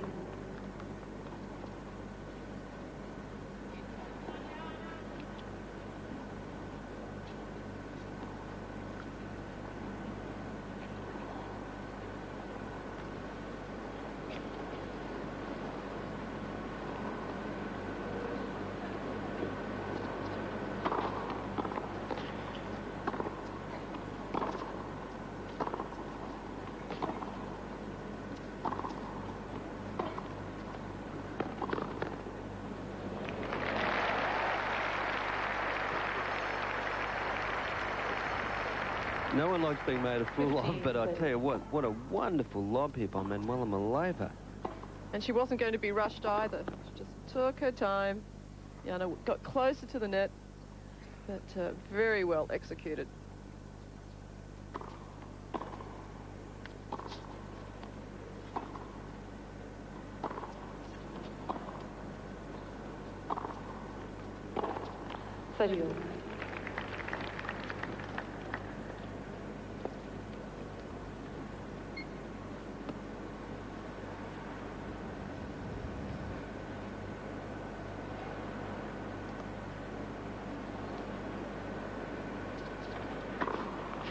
No one likes being made a fool of, but I tell you what a wonderful lob here by Manuela Maleeva. And she wasn't going to be rushed either. She just took her time. Jana got closer to the net, but very well executed. Sergio.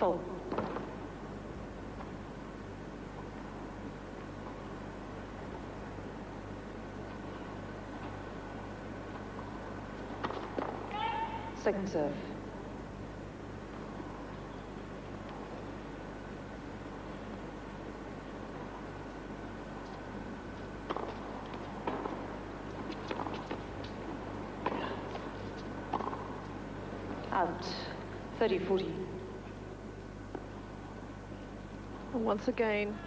Full. Second serve. Out. 30-40. And once again,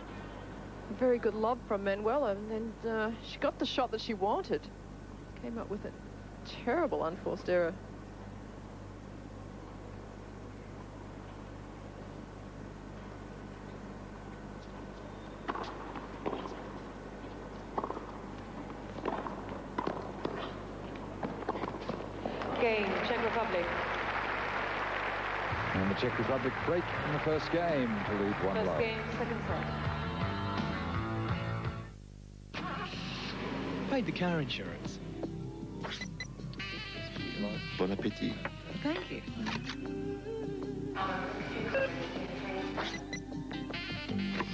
a very good lob from Manuela, and then she got the shot that she wanted. Came up with a terrible unforced error. Game, Czech Republic. And the Czech Republic break in the first game to lead 1 First love. game, second set. Paid the car insurance. Bon appétit. Thank you.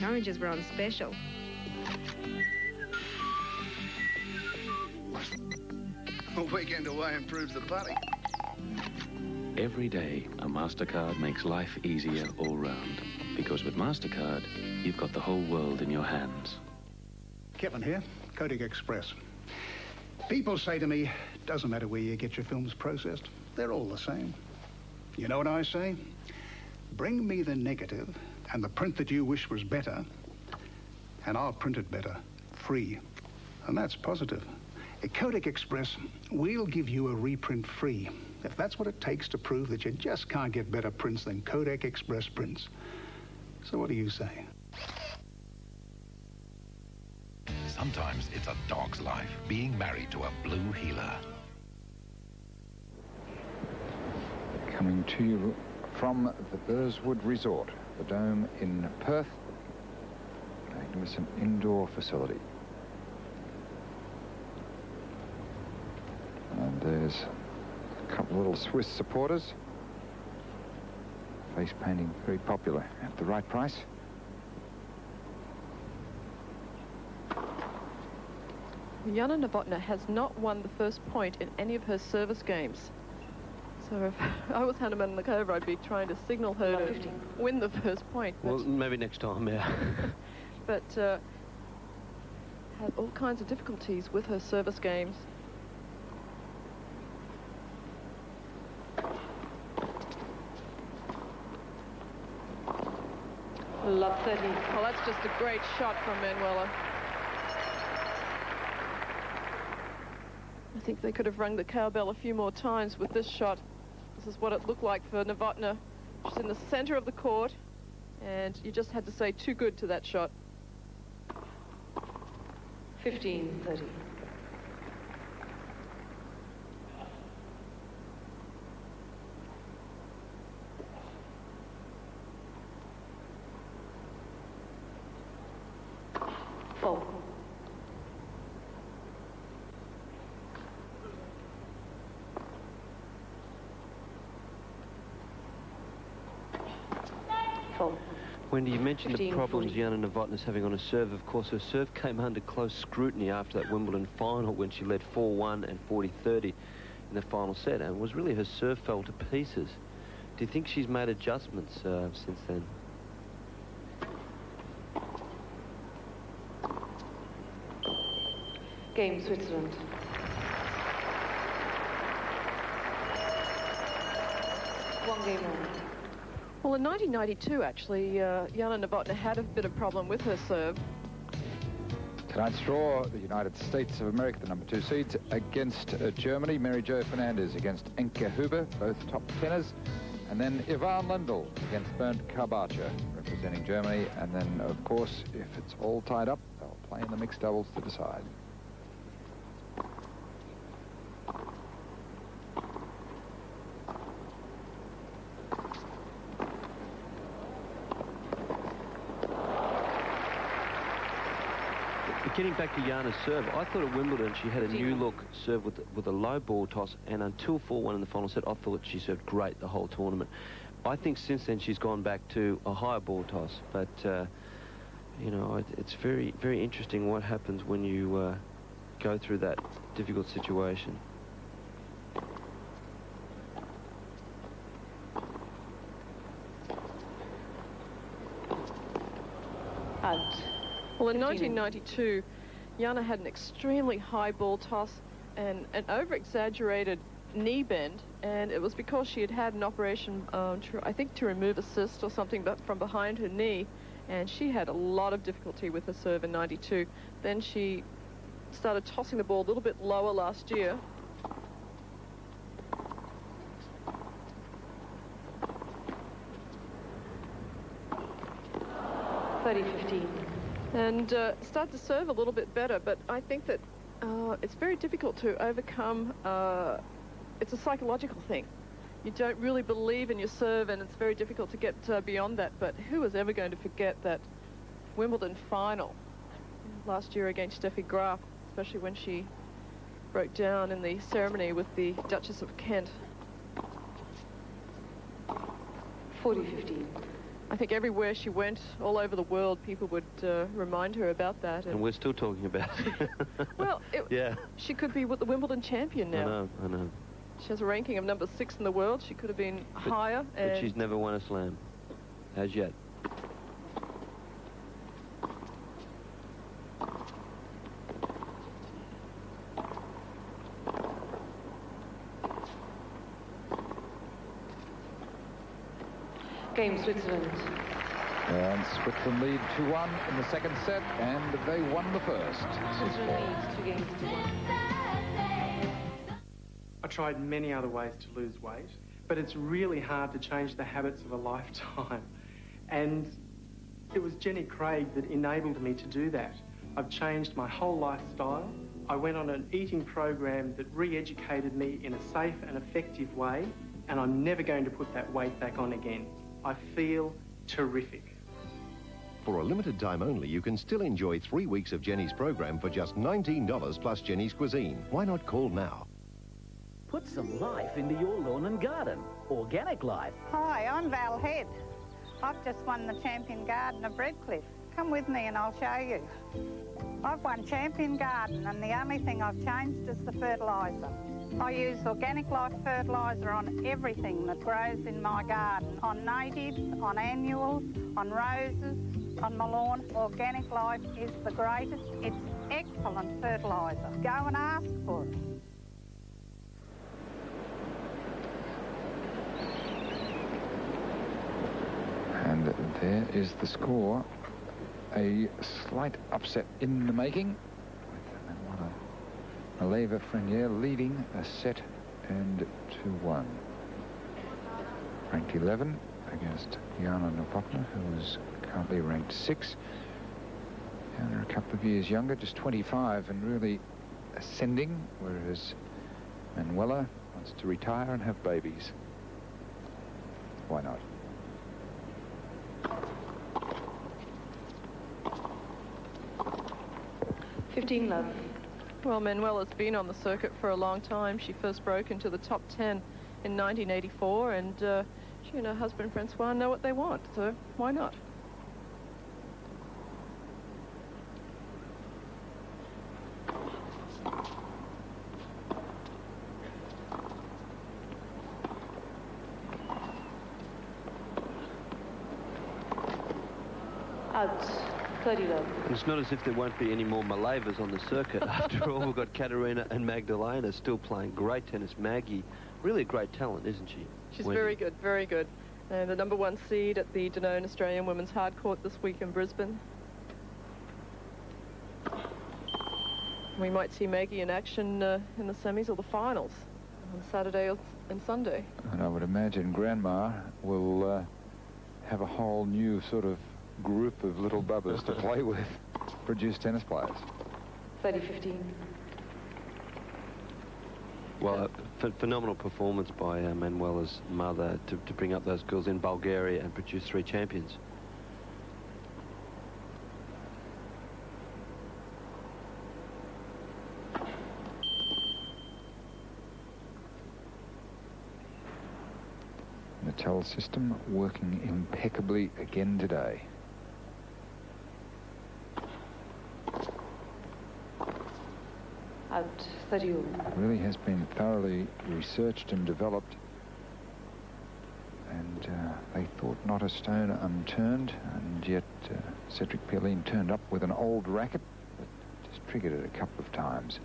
Oranges were on special. A weekend away improves the party. Every day, a MasterCard makes life easier all round. Because with MasterCard, you've got the whole world in your hands. Kevin here, Kodak Express. People say to me, doesn't matter where you get your films processed, they're all the same. You know what I say? Bring me the negative and the print that you wish was better, and I'll print it better, free. And that's positive. At Kodak Express, we'll give you a reprint free, if that's what it takes to prove that you just can't get better prints than Kodak Express prints. So what do you say? Sometimes it's a dog's life being married to a blue heeler. Coming to you from the Burswood Resort, the Dome in Perth. Magnificent indoor facility. And there's a couple of little Swiss supporters. Face painting very popular at the right price. Jana Novotna has not won the first point in any of her service games. So if I was Hannah Maleeva, I'd be trying to signal her to win the first point. Well, maybe next time, yeah. But had all kinds of difficulties with her service games. Love 30. Well, that's just a great shot from Manuela. I think they could have rung the cowbell a few more times with this shot. This is what it looked like for Novotna. She's in the center of the court, and you just had to say too good to that shot. 15-30. Full. Full. Wendy, you mentioned the 15, problems 40. Jana Novotna's having on her serve. Of course, her serve came under close scrutiny after that Wimbledon final when she led 4-1 and 40-30 in the final set, and was really her serve fell to pieces. Do you think she's made adjustments since then? Game, Switzerland. One game on. Well, in 1992, actually, Jana Novotna had a bit of problem with her serve. Tonight's draw, the United States of America, the number 2 seeds, against Germany. Mary Jo Fernandez against Enke Huber, both top tenors. And then Yvonne Lindell against Bernd Karbacher, representing Germany. And then, of course, if it's all tied up, they'll play in the mixed doubles to decide. Getting back to Jana's serve, I thought at Wimbledon she had a new look serve with a low ball toss, and until 4-1 in the final set, I thought she served great the whole tournament. I think since then she's gone back to a higher ball toss, but you know, it's very, very interesting what happens when you go through that difficult situation. Well, in 1992, Jana had an extremely high ball toss and an over-exaggerated knee bend, and it was because she had had an operation, I think, to remove a cyst or something from behind her knee, and she had a lot of difficulty with her serve in 92. Then she started tossing the ball a little bit lower last year. And start to serve a little bit better, but I think that it's very difficult to overcome. It's a psychological thing. You don't really believe in your serve, and it's very difficult to get beyond that. But who is ever going to forget that Wimbledon final last year against Steffi Graf, especially when she broke down in the ceremony with the Duchess of Kent. 40-15. I think everywhere she went, all over the world, people would remind her about that. And we're still talking about it. Well, yeah. She could be the Wimbledon champion now. I know. She has a ranking of number 6 in the world. She could have been higher. But she's never won a slam, as yet. Game Switzerland. And Switzerland lead 2-1 in the second set, and they won the first. Switzerland leads 2 games to 1. I tried many other ways to lose weight, but it's really hard to change the habits of a lifetime. And it was Jenny Craig that enabled me to do that. I've changed my whole lifestyle. I went on an eating program that re-educated me in a safe and effective way, and I'm never going to put that weight back on again. I feel terrific. For a limited time only, you can still enjoy 3 weeks of Jenny's program for just $19 plus Jenny's Cuisine. Why not call now? Put some life into your lawn and garden. Organic life. Hi, I'm Val Head. I've just won the Champion Garden of Redcliffe. Come with me and I'll show you. I've won Champion Garden, and the only thing I've changed is the fertiliser. I use Organic Life fertiliser on everything that grows in my garden, on natives, on annuals, on roses, on my lawn. Organic Life is the greatest. It's excellent fertiliser. Go and ask for it. And there is the score. A slight upset in the making. Manuela Maleeva Frenier leading a set and 2-1. Ranked 11 against Jana Novotna, who is currently ranked 6. Jana a couple of years younger, just 25, and really ascending, whereas Manuela wants to retire and have babies. Why not? 15 love. Well, Manuela's been on the circuit for a long time. She first broke into the top 10 in 1984, and she and her husband Francois know what they want, so why not? Out. 30 love. It's not as if there won't be any more Maleevas on the circuit. After all, we've got Katerina and Magdalena still playing great tennis. Maggie, really a great talent, isn't she? She's very good, very good. And the #1 seed at the Danone Australian Women's Hard Court this week in Brisbane. We might see Maggie in action in the semis or the finals on Saturday and Sunday. And I would imagine Grandma will have a whole new sort of group of little bubbers to play with, produce tennis players. 30-15. Well, a phenomenal performance by Manuela's mother to bring up those girls in Bulgaria and produce 3 champions. The tell system working impeccably again today. Out 30. It really has been thoroughly researched and developed, and they thought not a stone unturned, and yet Cedric Pierline turned up with an old racket, but just triggered it a couple of times.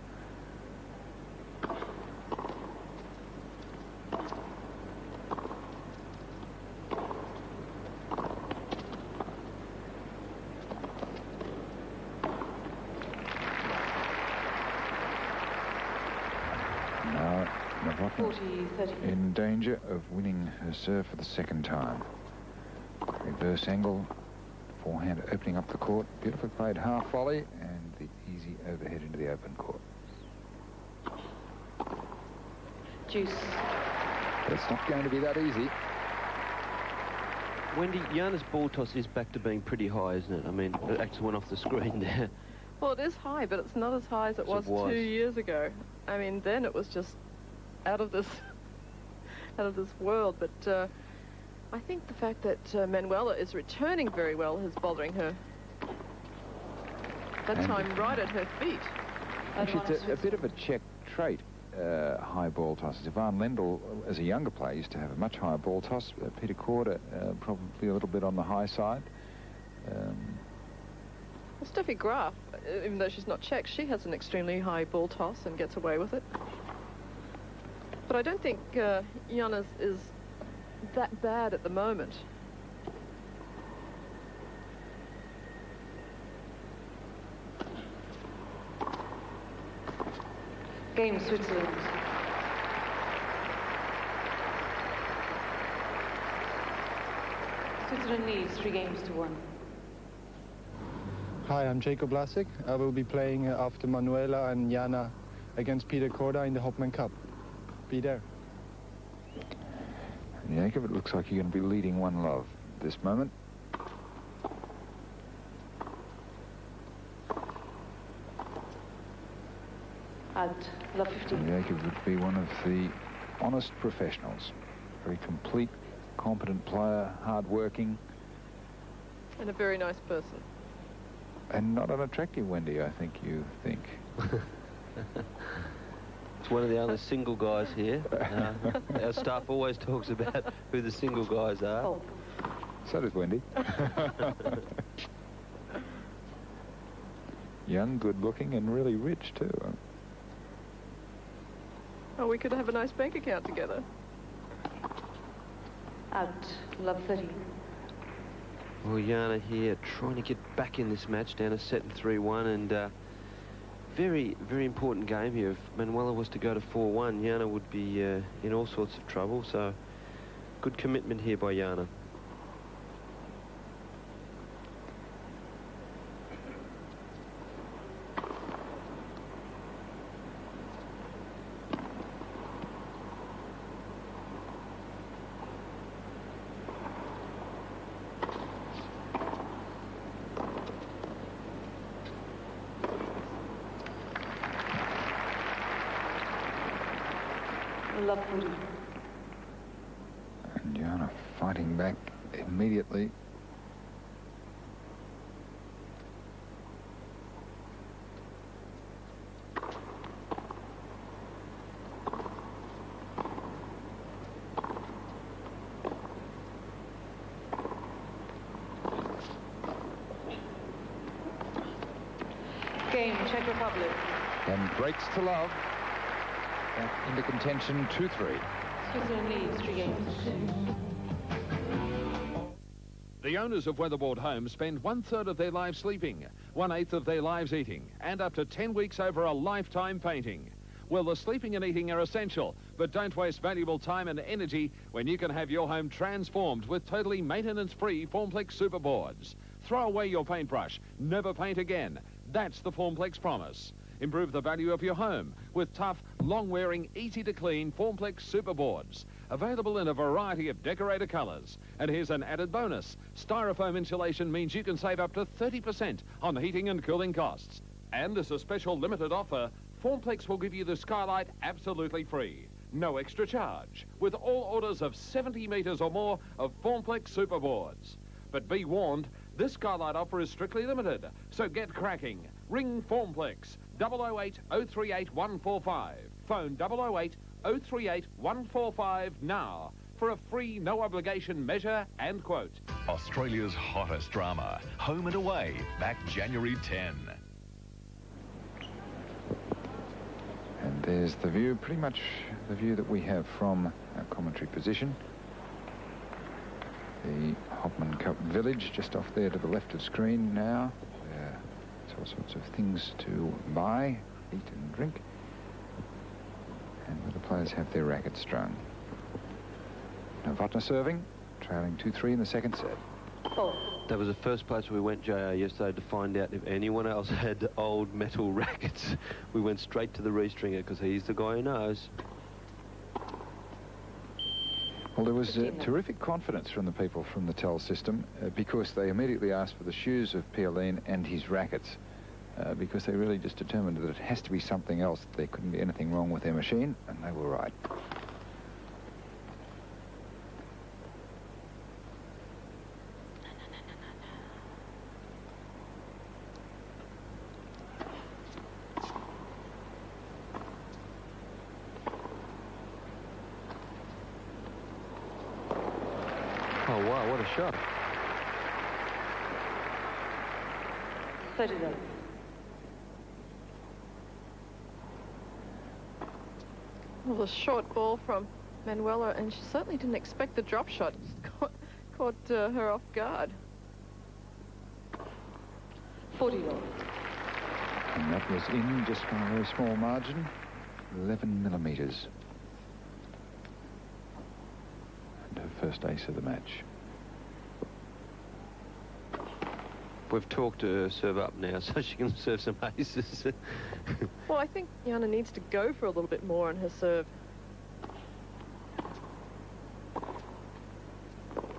Now, Novotna in danger of winning her serve for the second time. Reverse angle, forehand opening up the court. Beautifully played half volley and the easy overhead into the open court. Juice. But it's not going to be that easy. Wendy, Jana's ball toss is back to being pretty high, isn't it? I mean, it actually went off the screen there. Well, it is high, but it's not as high as it was 2 years ago. I mean, then it was just out of this world. But I think the fact that Manuela is returning very well is bothering her. That time right at her feet. Actually, it's a bit of a Czech trait, high ball tosses. Ivan Lendl, as a younger player, used to have a much higher ball toss. Peter Korda, probably a little bit on the high side. Well, Steffi Graf, even though she's not Czech, she has an extremely high ball toss and gets away with it. But I don't think Jana's is that bad at the moment. Game Switzerland. Switzerland needs 3 games to 1. Hi, I'm Jacob Lasik. I will be playing after Manuela and Jana against Peter Korda in the Hopman Cup. Be there. Jacob, it looks like you're going to be leading 1-love at this moment. At love 15. Jacob would be one of the honest professionals. Very complete, competent player, hard-working. And a very nice person. And not unattractive, Wendy, I think you think. It's one of the only single guys here. Our staff always talks about who the single guys are. Oh. So does Wendy. Young, good-looking, and really rich, too. Oh, we could have a nice bank account together. Out love 30. Well, Jana here trying to get back in this match, down a set in 3-1, and very, very important game here. If Manuela was to go to 4-1, Jana would be in all sorts of trouble, so good commitment here by Jana. Love 40. And Jana fighting back immediately. Game Czech Republic. And breaks to love. Back into contention, 2-3. Switzerland leads 3 games. The owners of weatherboard homes spend 1/3 of their lives sleeping, 1/8 of their lives eating, and up to 10 weeks over a lifetime painting. Well, the sleeping and eating are essential, but don't waste valuable time and energy when you can have your home transformed with totally maintenance-free Formplex Superboards. Throw away your paintbrush. Never paint again. That's the Formplex promise. Improve the value of your home with tough, long-wearing, easy-to-clean Formplex Superboards. Available in a variety of decorator colours. And here's an added bonus. Styrofoam insulation means you can save up to 30% on heating and cooling costs. And as a special limited offer, Formplex will give you the skylight absolutely free. no extra charge, with all orders of 70 metres or more of Formplex superboards. But be warned, this skylight offer is strictly limited, so get cracking. Ring Formplex 008 038 145. Phone 008 038 145 now for a free, no-obligation measure and quote. Australia's hottest drama, Home and Away, back January 10. And there's the view, pretty much the view that we have from our commentary position. The Hopman Cup village just off there to the left of screen now. There's all sorts of things to buy, eat and drink. And where the players have their rackets strung. Novotna serving, trailing 2-3 in the second set. That was the first place we went, JR, yesterday to find out if anyone else had old metal rackets. We went straight to the restringer because he's the guy who knows. Well, there was terrific confidence from the people from the TEL system because they immediately asked for the shoes of Pierline and his rackets because they really just determined that it has to be something else. There couldn't be anything wrong with their machine, and they were right. Oh, wow, what a shot. 30 love. Well, a short ball from Manuela, and she certainly didn't expect the drop shot. Caught her off guard. 40 love. And that was in just by a very small margin, 11 millimetres. And her first ace of the match. We've talked to her serve up now, so she can serve some aces. Well, I think Jana needs to go for a little bit more on her serve.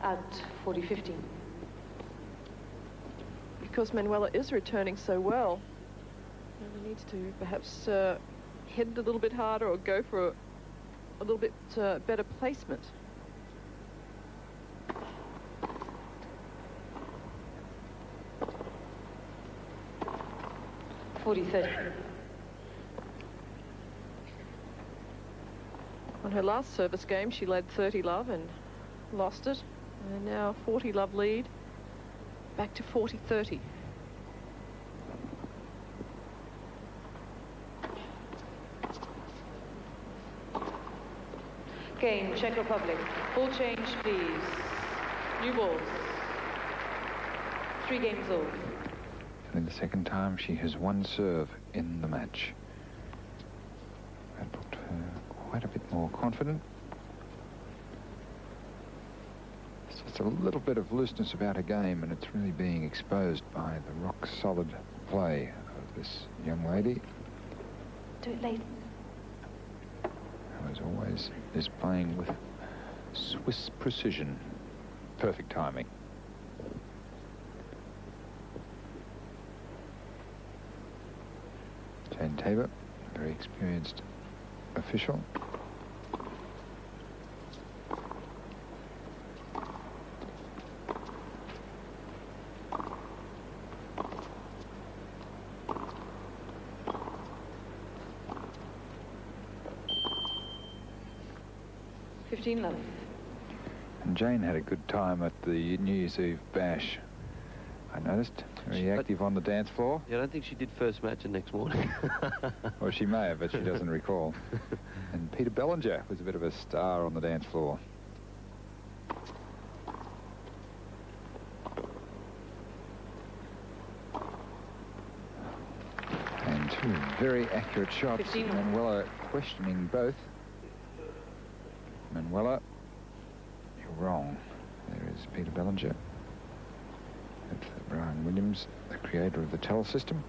At 40-15. Because Manuela is returning so well, Jana needs to perhaps hit it a little bit harder or go for a little bit better placement. On her last service game, she led 30 love and lost it. And now 40 love lead, back to 40-30. Game, Czech Republic. Ball change, please. New balls. 3 games all. And the second time she has won serve in the match. That looked quite a bit more confident. There's just a little bit of looseness about her game, and it's really being exposed by the rock-solid play of this young lady. Do it late. Who, as always, is playing with Swiss precision. Perfect timing. Jane Tabor, very experienced official. Love. And Jane had a good time at the New Year's Eve bash. I noticed. Very active on the dance floor. Yeah, I don't think she did first match the next morning. Well, she may have, but she doesn't recall. And Peter Bellinger was a bit of a star on the dance floor. And 2 very accurate shots. Manuela questioning both. Manuela, you're wrong. There is Peter Bellinger. That's Brian Williams, the creator of the TEL system.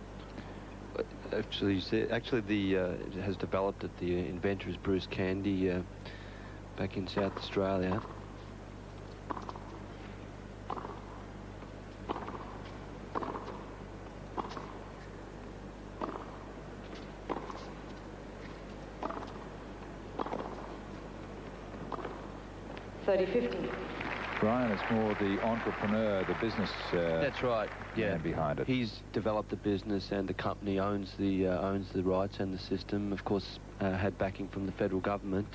Actually, it has developed it. The inventor is Bruce Candy, back in South Australia. 30-50. Brian, it's more the entrepreneur, the business. That's right. Yeah, man behind it. He's developed the business, and the company owns the rights and the system. Of course, had backing from the federal government.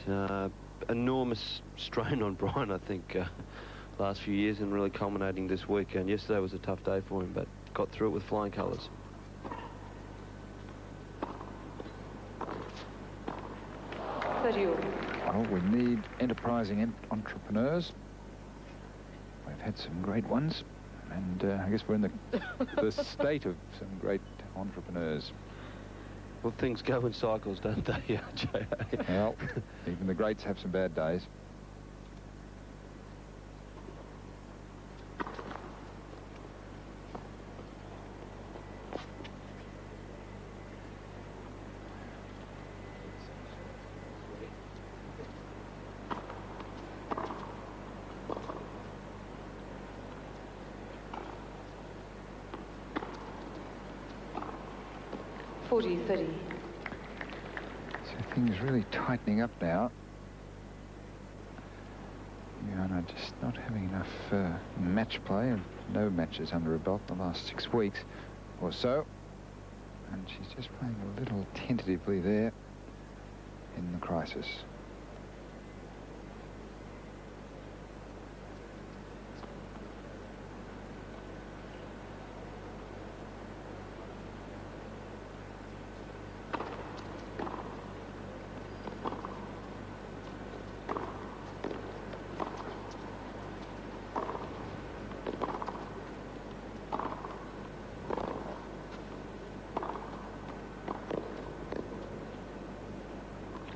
Enormous strain on Brian, I think, last few years, and really culminating this week. And yesterday was a tough day for him, but got through it with flying colours. Well, we need enterprising entrepreneurs. We've had some great ones, and I guess we're in the state of some great entrepreneurs. Well, things go in cycles, don't they, J.A.? Well, even the greats have some bad days. So things really tightening up now. Jana just not having enough match play, and no matches under her belt in the last 6 weeks or so. And she's just playing a little tentatively there in the crisis.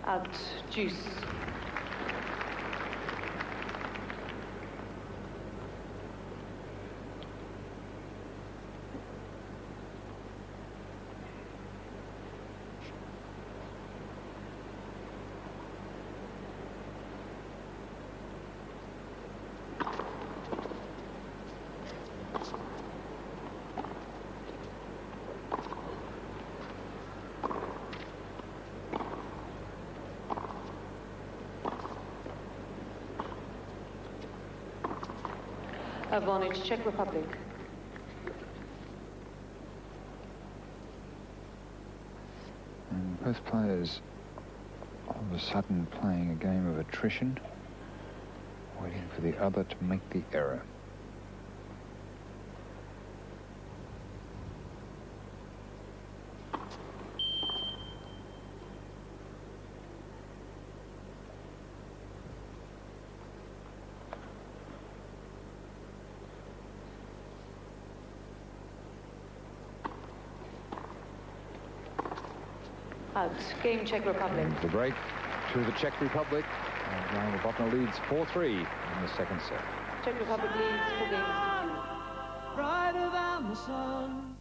Out, juice. Advantage, Czech Republic. And both players all of a sudden playing a game of attrition, waiting for the other to make the error. Out. Game, Czech Republic. And the break to the Czech Republic. And Jana Novotna leads 4-3 in the second set. Czech Republic leads for games to 2. Brighter than the sun.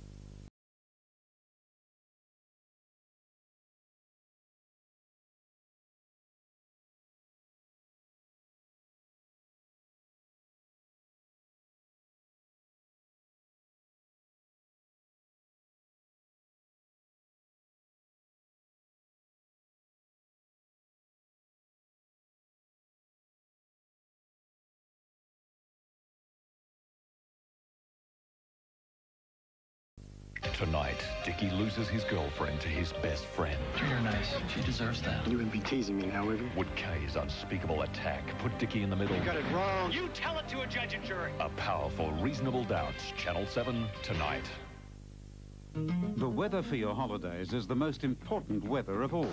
Tonight, Dickie loses his girlfriend to his best friend. You're nice. She deserves that. You wouldn't be teasing me, however. Would Kay's unspeakable attack put Dickie in the middle? You got it wrong. You tell it to a judge and jury. A powerful Reasonable Doubts, Channel 7, tonight. The weather for your holidays is the most important weather of all.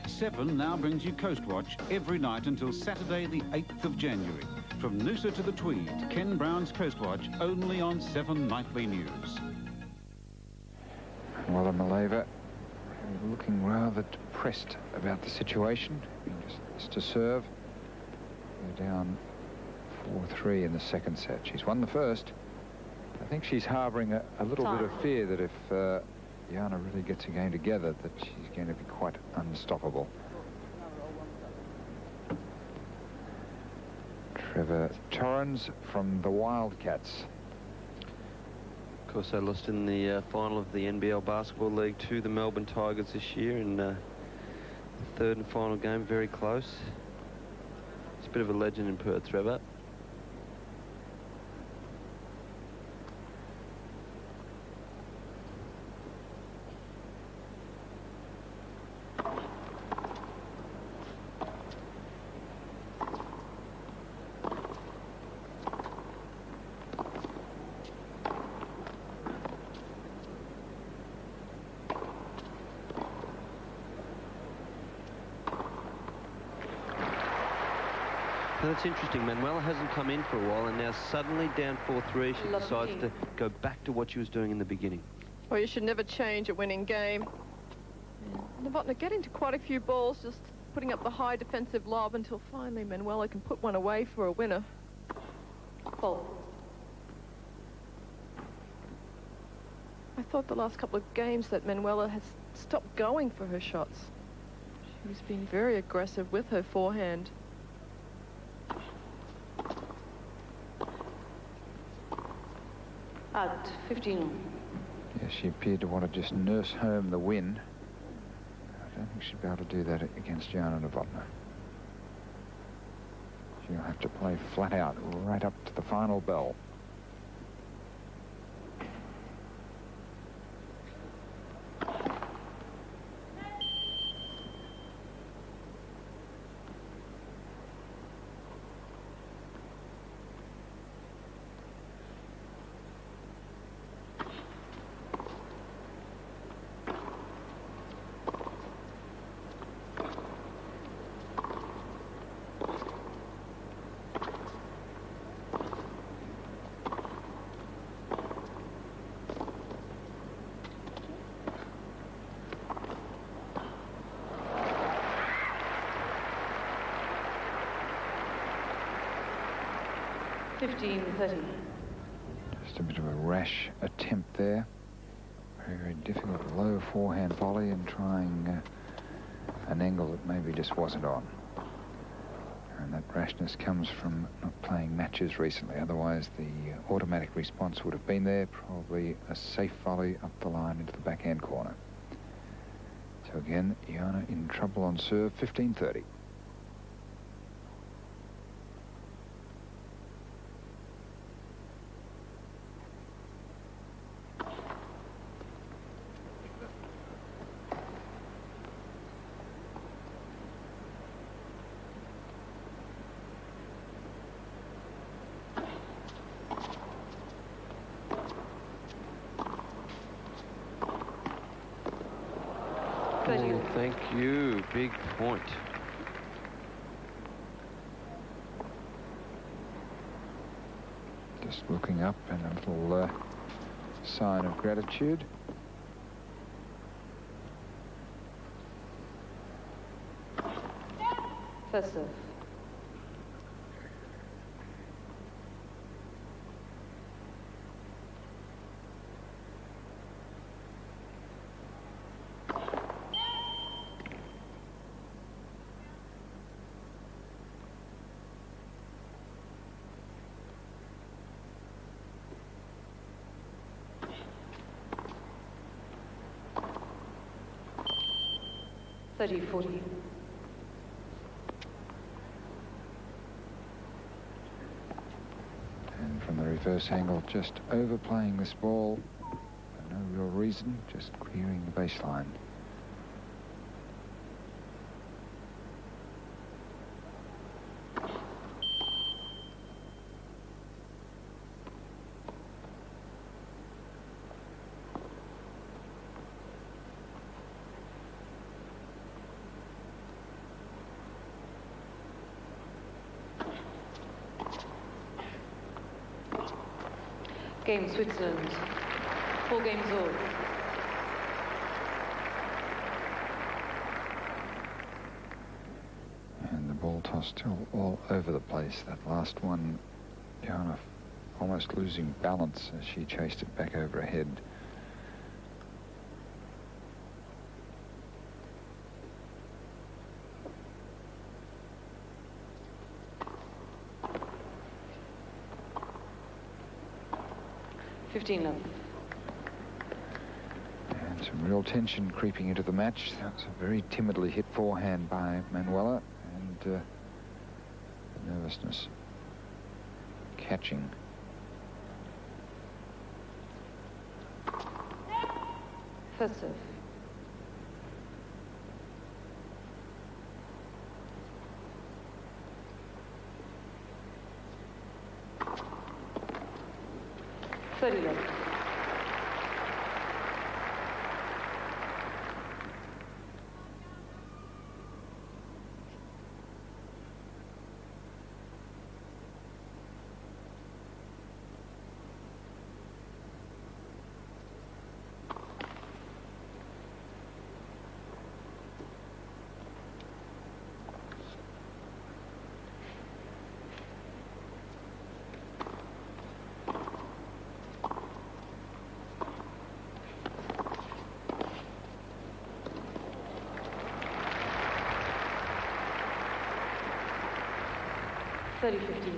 7 now brings you Coast Watch every night until Saturday the 8th of January. From Noosa to the Tweed, Ken Brown's Coast Watch only on 7 Nightly News. Manuela Maleeva looking rather depressed about the situation. Just to serve. They're down 4-3 in the second set. She's won the first. I think she's harbouring a little bit of fear that if Jana really gets a game together, that she's going to be quite unstoppable. Trevor Torrens from the Wildcats. Of course, they lost in the final of the NBL Basketball League to the Melbourne Tigers this year in the third and final game, very close. It's a bit of a legend in Perth, Trevor. Now that's interesting. Manuela hasn't come in for a while, and now suddenly down 4-3, she decides to go back to what she was doing in the beginning. Well, you should never change a winning game. Novotna getting to quite a few balls, just putting up the high defensive lob until finally Manuela can put one away for a winner. Ball. I thought the last couple of games that Manuela has stopped going for her shots. She's been very aggressive with her forehand. At 15. Yeah, she appeared to want to just nurse home the win. I don't think she'd be able to do that against Jana Novotna. She'll have to play flat out right up to the final bell. Just a bit of a rash attempt there. Very, very difficult low forehand volley and trying an angle that maybe just wasn't on. And that rashness comes from not playing matches recently. Otherwise, the automatic response would have been there. Probably a safe volley up the line into the backhand corner. So again, Jana in trouble on serve, 15-30. Oh, thank you. Big point. Just looking up and a little sign of gratitude. First serve. (30-40). And from the reverse angle, just overplaying this ball for no real reason, just clearing the baseline. Game Switzerland. 4 games all. And the ball toss still all over the place. That last one, Jana almost losing balance as she chased it back over her head. And some real tension creeping into the match. That's a very timidly hit forehand by Manuela, and nervousness catching. First serve. Thirty-one. 30-15.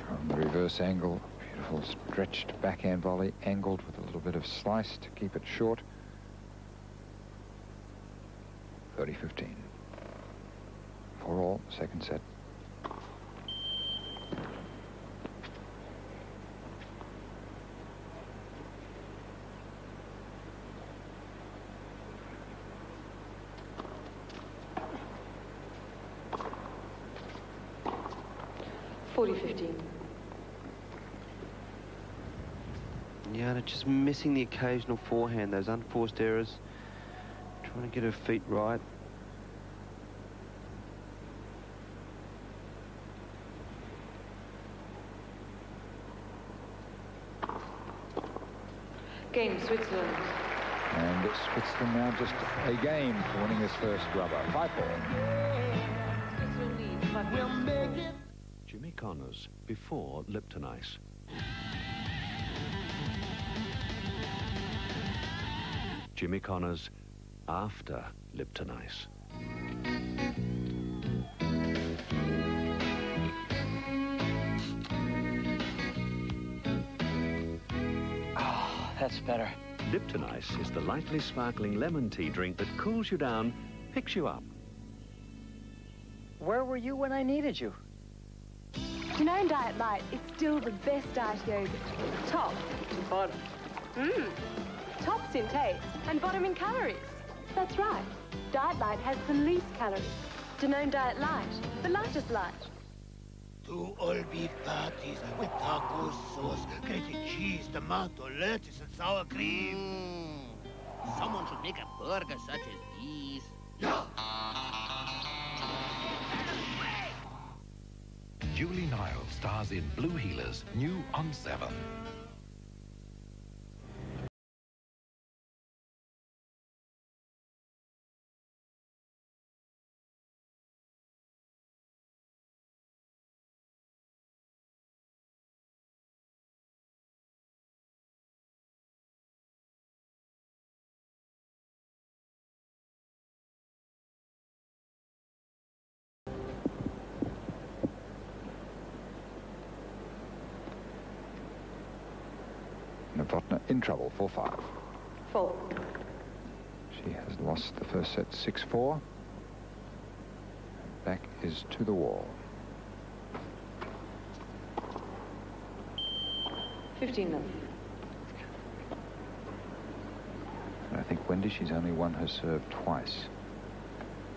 From the reverse angle, beautiful stretched backhand volley, angled with a little bit of slice to keep it short. 30-15. 4-all, second set. Jana just missing the occasional forehand, those unforced errors. Trying to get her feet right. Game, Switzerland. And Switzerland now just a game for winning his first rubber. 5-4. Switzerland leads, but we'll make it. Jimmy Connors before Lipton Ice. Jimmy Connors after Lipton Ice. Oh, that's better. Lipton Ice is the lightly sparkling lemon tea drink that cools you down, picks you up. Where were you when I needed you? Danone Diet Light is still the best diet yogurt. Top to bottom. Tops in taste and bottom in calories. That's right. Diet Light has the least calories. Danone Diet Light, the lightest light. 2 all-beef patties with taco sauce, grated cheese, tomato, lettuce, and sour cream. Someone should make a burger such as these. Julie Niles stars in Blue Heelers, new on 7. Novotna in trouble, 4-5. 4. She has lost the first set 6-4. Back is to the wall. 15-0. And I think Wendy, she's only won her serve twice.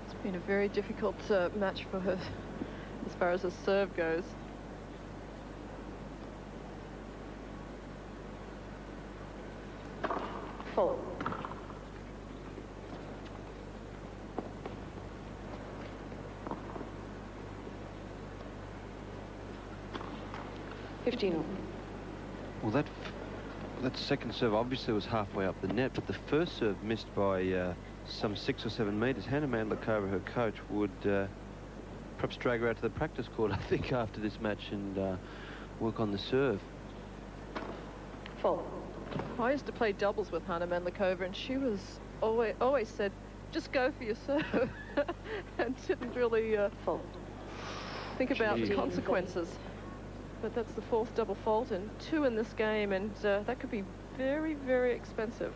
It's been a very difficult match for her as far as her serve goes. Four. 15-0. Well, that second serve obviously was halfway up the net, but the first serve missed by some 6 or 7 metres. Jana Novotna, her coach, would perhaps drag her out to the practice court, I think, after this match and work on the serve. 4. I used to play doubles with Jana Novotna, and she was always said, just go for your serve, and didn't really think about the consequences. But that's the 4th double fault and 2 in this game, and that could be very, very expensive.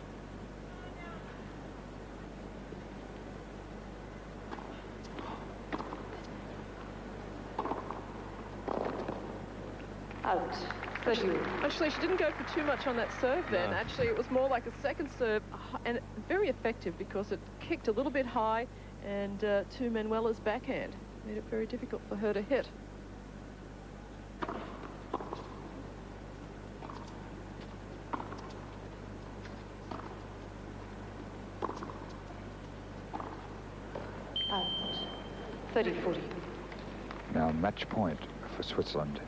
Out. 30. Actually, she didn't go for too much on that serve then. No. Actually, it was more like a second serve, and very effective because it kicked a little bit high and to Manuela's backhand. Made it very difficult for her to hit. Out. 30-40. Now match point for Switzerland.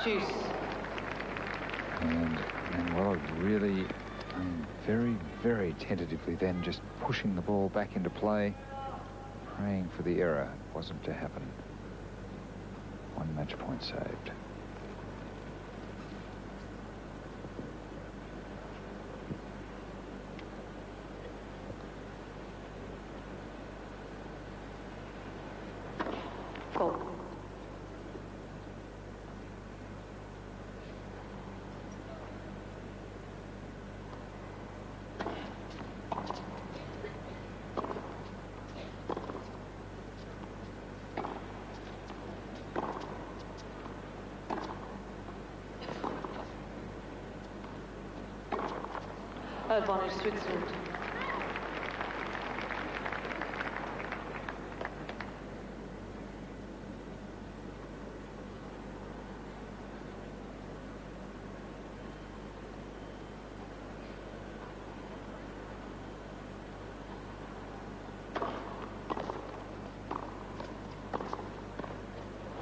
Juice. And Manuela really very, very tentatively then just pushing the ball back into play, praying for the error. It wasn't to happen. 1 match point saved. Goal. Advantage Switzerland.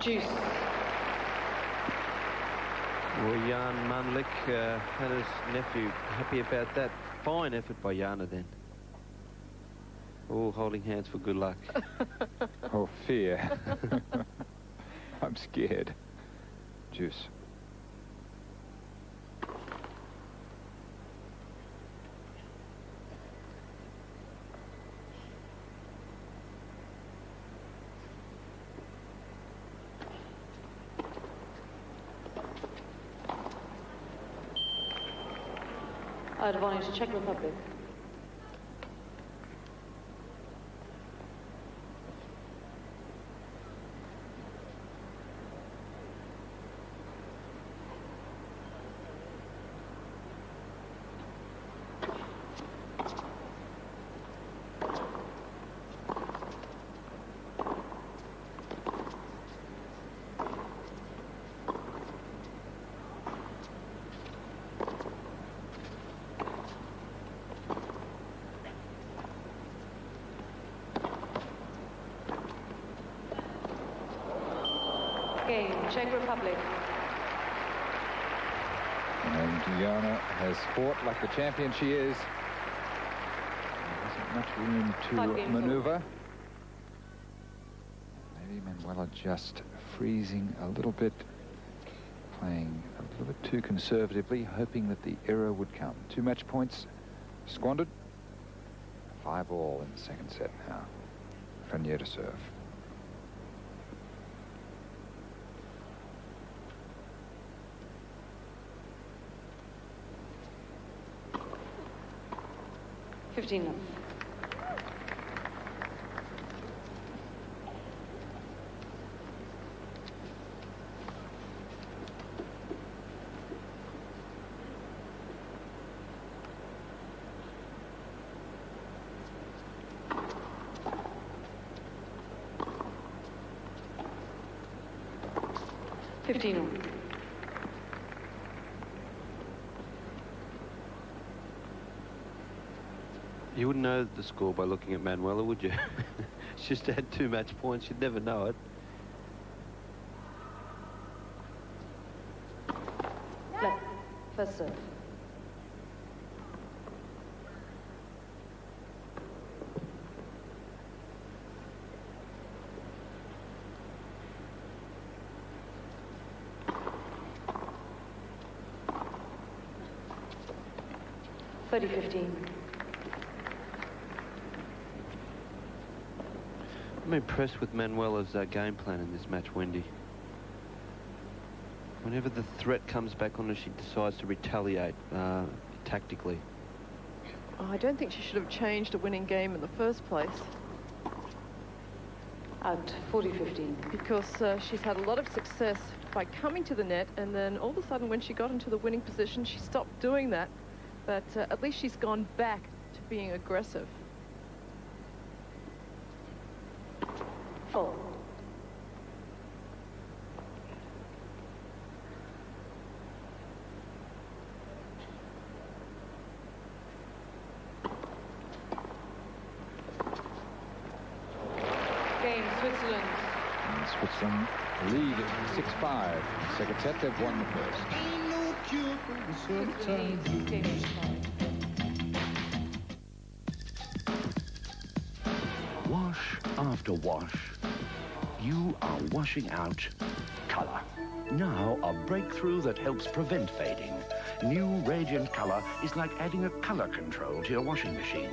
Juice. Well, Jan Manlik had his nephew happy about that. Fine effort by Jana then. Oh, holding hands for good luck. Oh, fear. I'm scared. Juice. Advantage Czech Republic. Game, Czech Republic. And Jana has fought like the champion she is. There isn't much room to maneuver. Maybe Manuela just freezing a little bit, playing a little bit too conservatively, hoping that the error would come. 2 match points squandered. 5-all in the second set now. Frenier to serve. $15. $15. You wouldn't know the score by looking at Manuela, would you? She's just had 2 match points. You'd never know it. Left. First serve. $30-15. I'm impressed with Manuela's game plan in this match, Wendy. Whenever the threat comes back on her, she decides to retaliate tactically. Oh, I don't think she should have changed a winning game in the first place. Out 40-15. Because she's had a lot of success by coming to the net, and then all of a sudden when she got into the winning position, she stopped doing that. But at least she's gone back to being aggressive. Full. Game, Switzerland. And Switzerland lead 6-5. Second set, they've won the first. Wash after wash, you are washing out colour. Now a breakthrough that helps prevent fading. New Radiant Colour is like adding a colour control to your washing machine.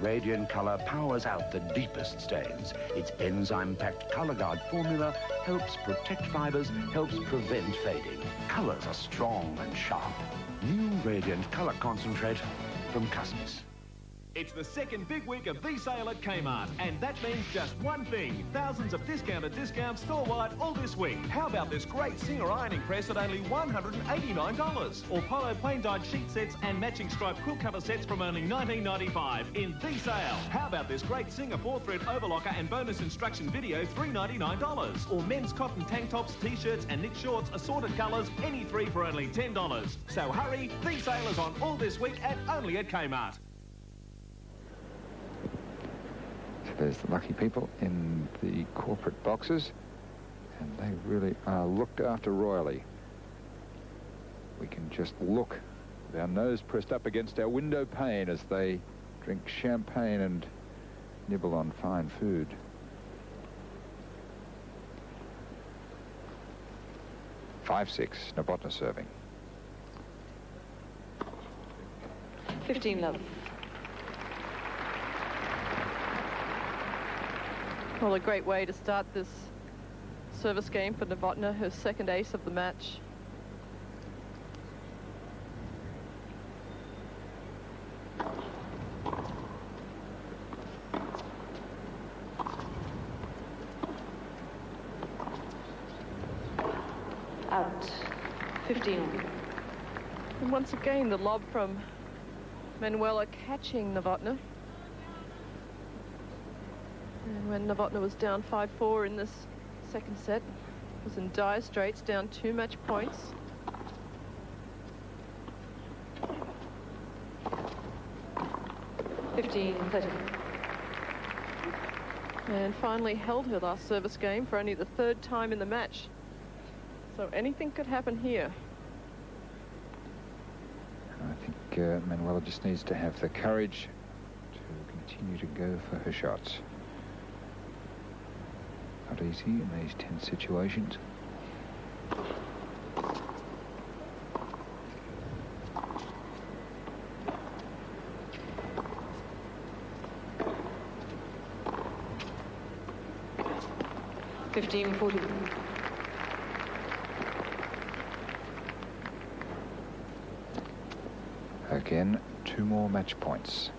Radiant Colour powers out the deepest stains. Its enzyme-packed Colour Guard formula helps protect fibres, helps prevent fading. Colours are strong and sharp. New Radiant Colour Concentrate from Cousins. It's the second big week of the sale at Kmart, and that means just one thing. Thousands of discounted discounts store-wide all this week. How about this great Singer ironing press at only $189? Or Polo plain-dyed sheet sets and matching striped quilt cover sets from only $19.95 in the sale. How about this great Singer 4-thread overlocker and bonus instruction video, $399? Or men's cotton tank tops, t-shirts and knit shorts, assorted colours, any three for only $10. So hurry, the sale is on all this week and only at Kmart. There's the lucky people in the corporate boxes, and they really are looked after royally. We can just look with our nose pressed up against our window pane as they drink champagne and nibble on fine food. Five-six, Novotna serving. 15-love. Well, a great way to start this service game for Novotna, her second ace of the match. Out 15. And once again, the lob from Manuela catching Novotna. And when Novotna was down 5-4 in this second set, was in dire straits, down 2 match points. And finally held her last service game for only the third time in the match. So anything could happen here. I think Manuela just needs to have the courage to continue to go for her shots. Not easy in these tense situations. Again, 2 more match points.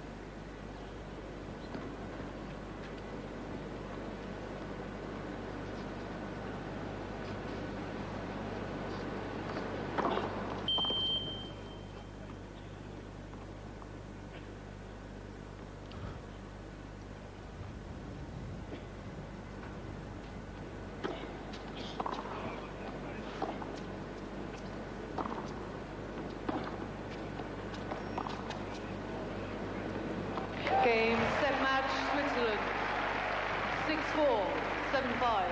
Game, set match, Switzerland. 6-4, 7-5.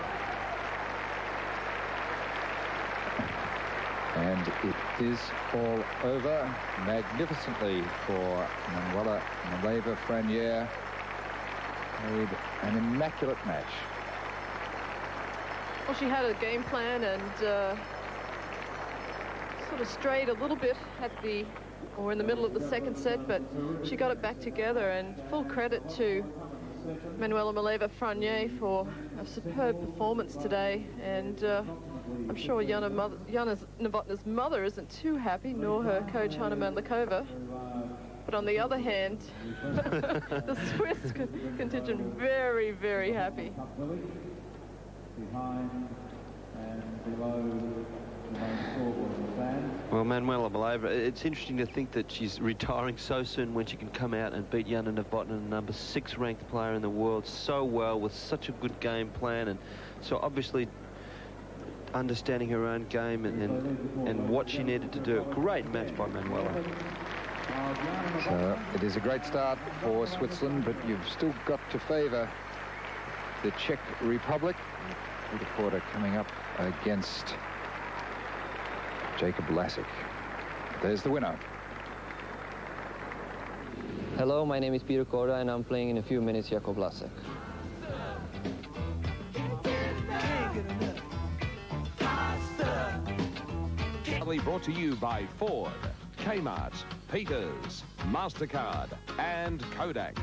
And it is all over magnificently for Manuela Maleeva. Franier played an immaculate match. Well, she had a game plan and sort of strayed a little bit at the, or in the middle of the second set, but she got it back together, and full credit to Manuela Maleeva Frenier for a superb performance today, and I'm sure Jana Novotna's mother isn't too happy, nor her coach Jana Novotna. But on the other hand, the Swiss contingent very, very happy. Well, Manuela Maleeva, it's interesting to think that she's retiring so soon when she can come out and beat Jana Novotna, the number 6 ranked player in the world, so well, with such a good game plan, and so obviously understanding her own game and what she needed to do. Great match by Manuela. So it is a great start for Switzerland, but you've still got to favour the Czech Republic. Peter Korda coming up against Jacob Lasik. There's the winner. Hello, my name is Peter Korda, and I'm playing in a few minutes Jacob Lasik. Brought to you by Ford, Kmart, Peters, MasterCard and Kodak.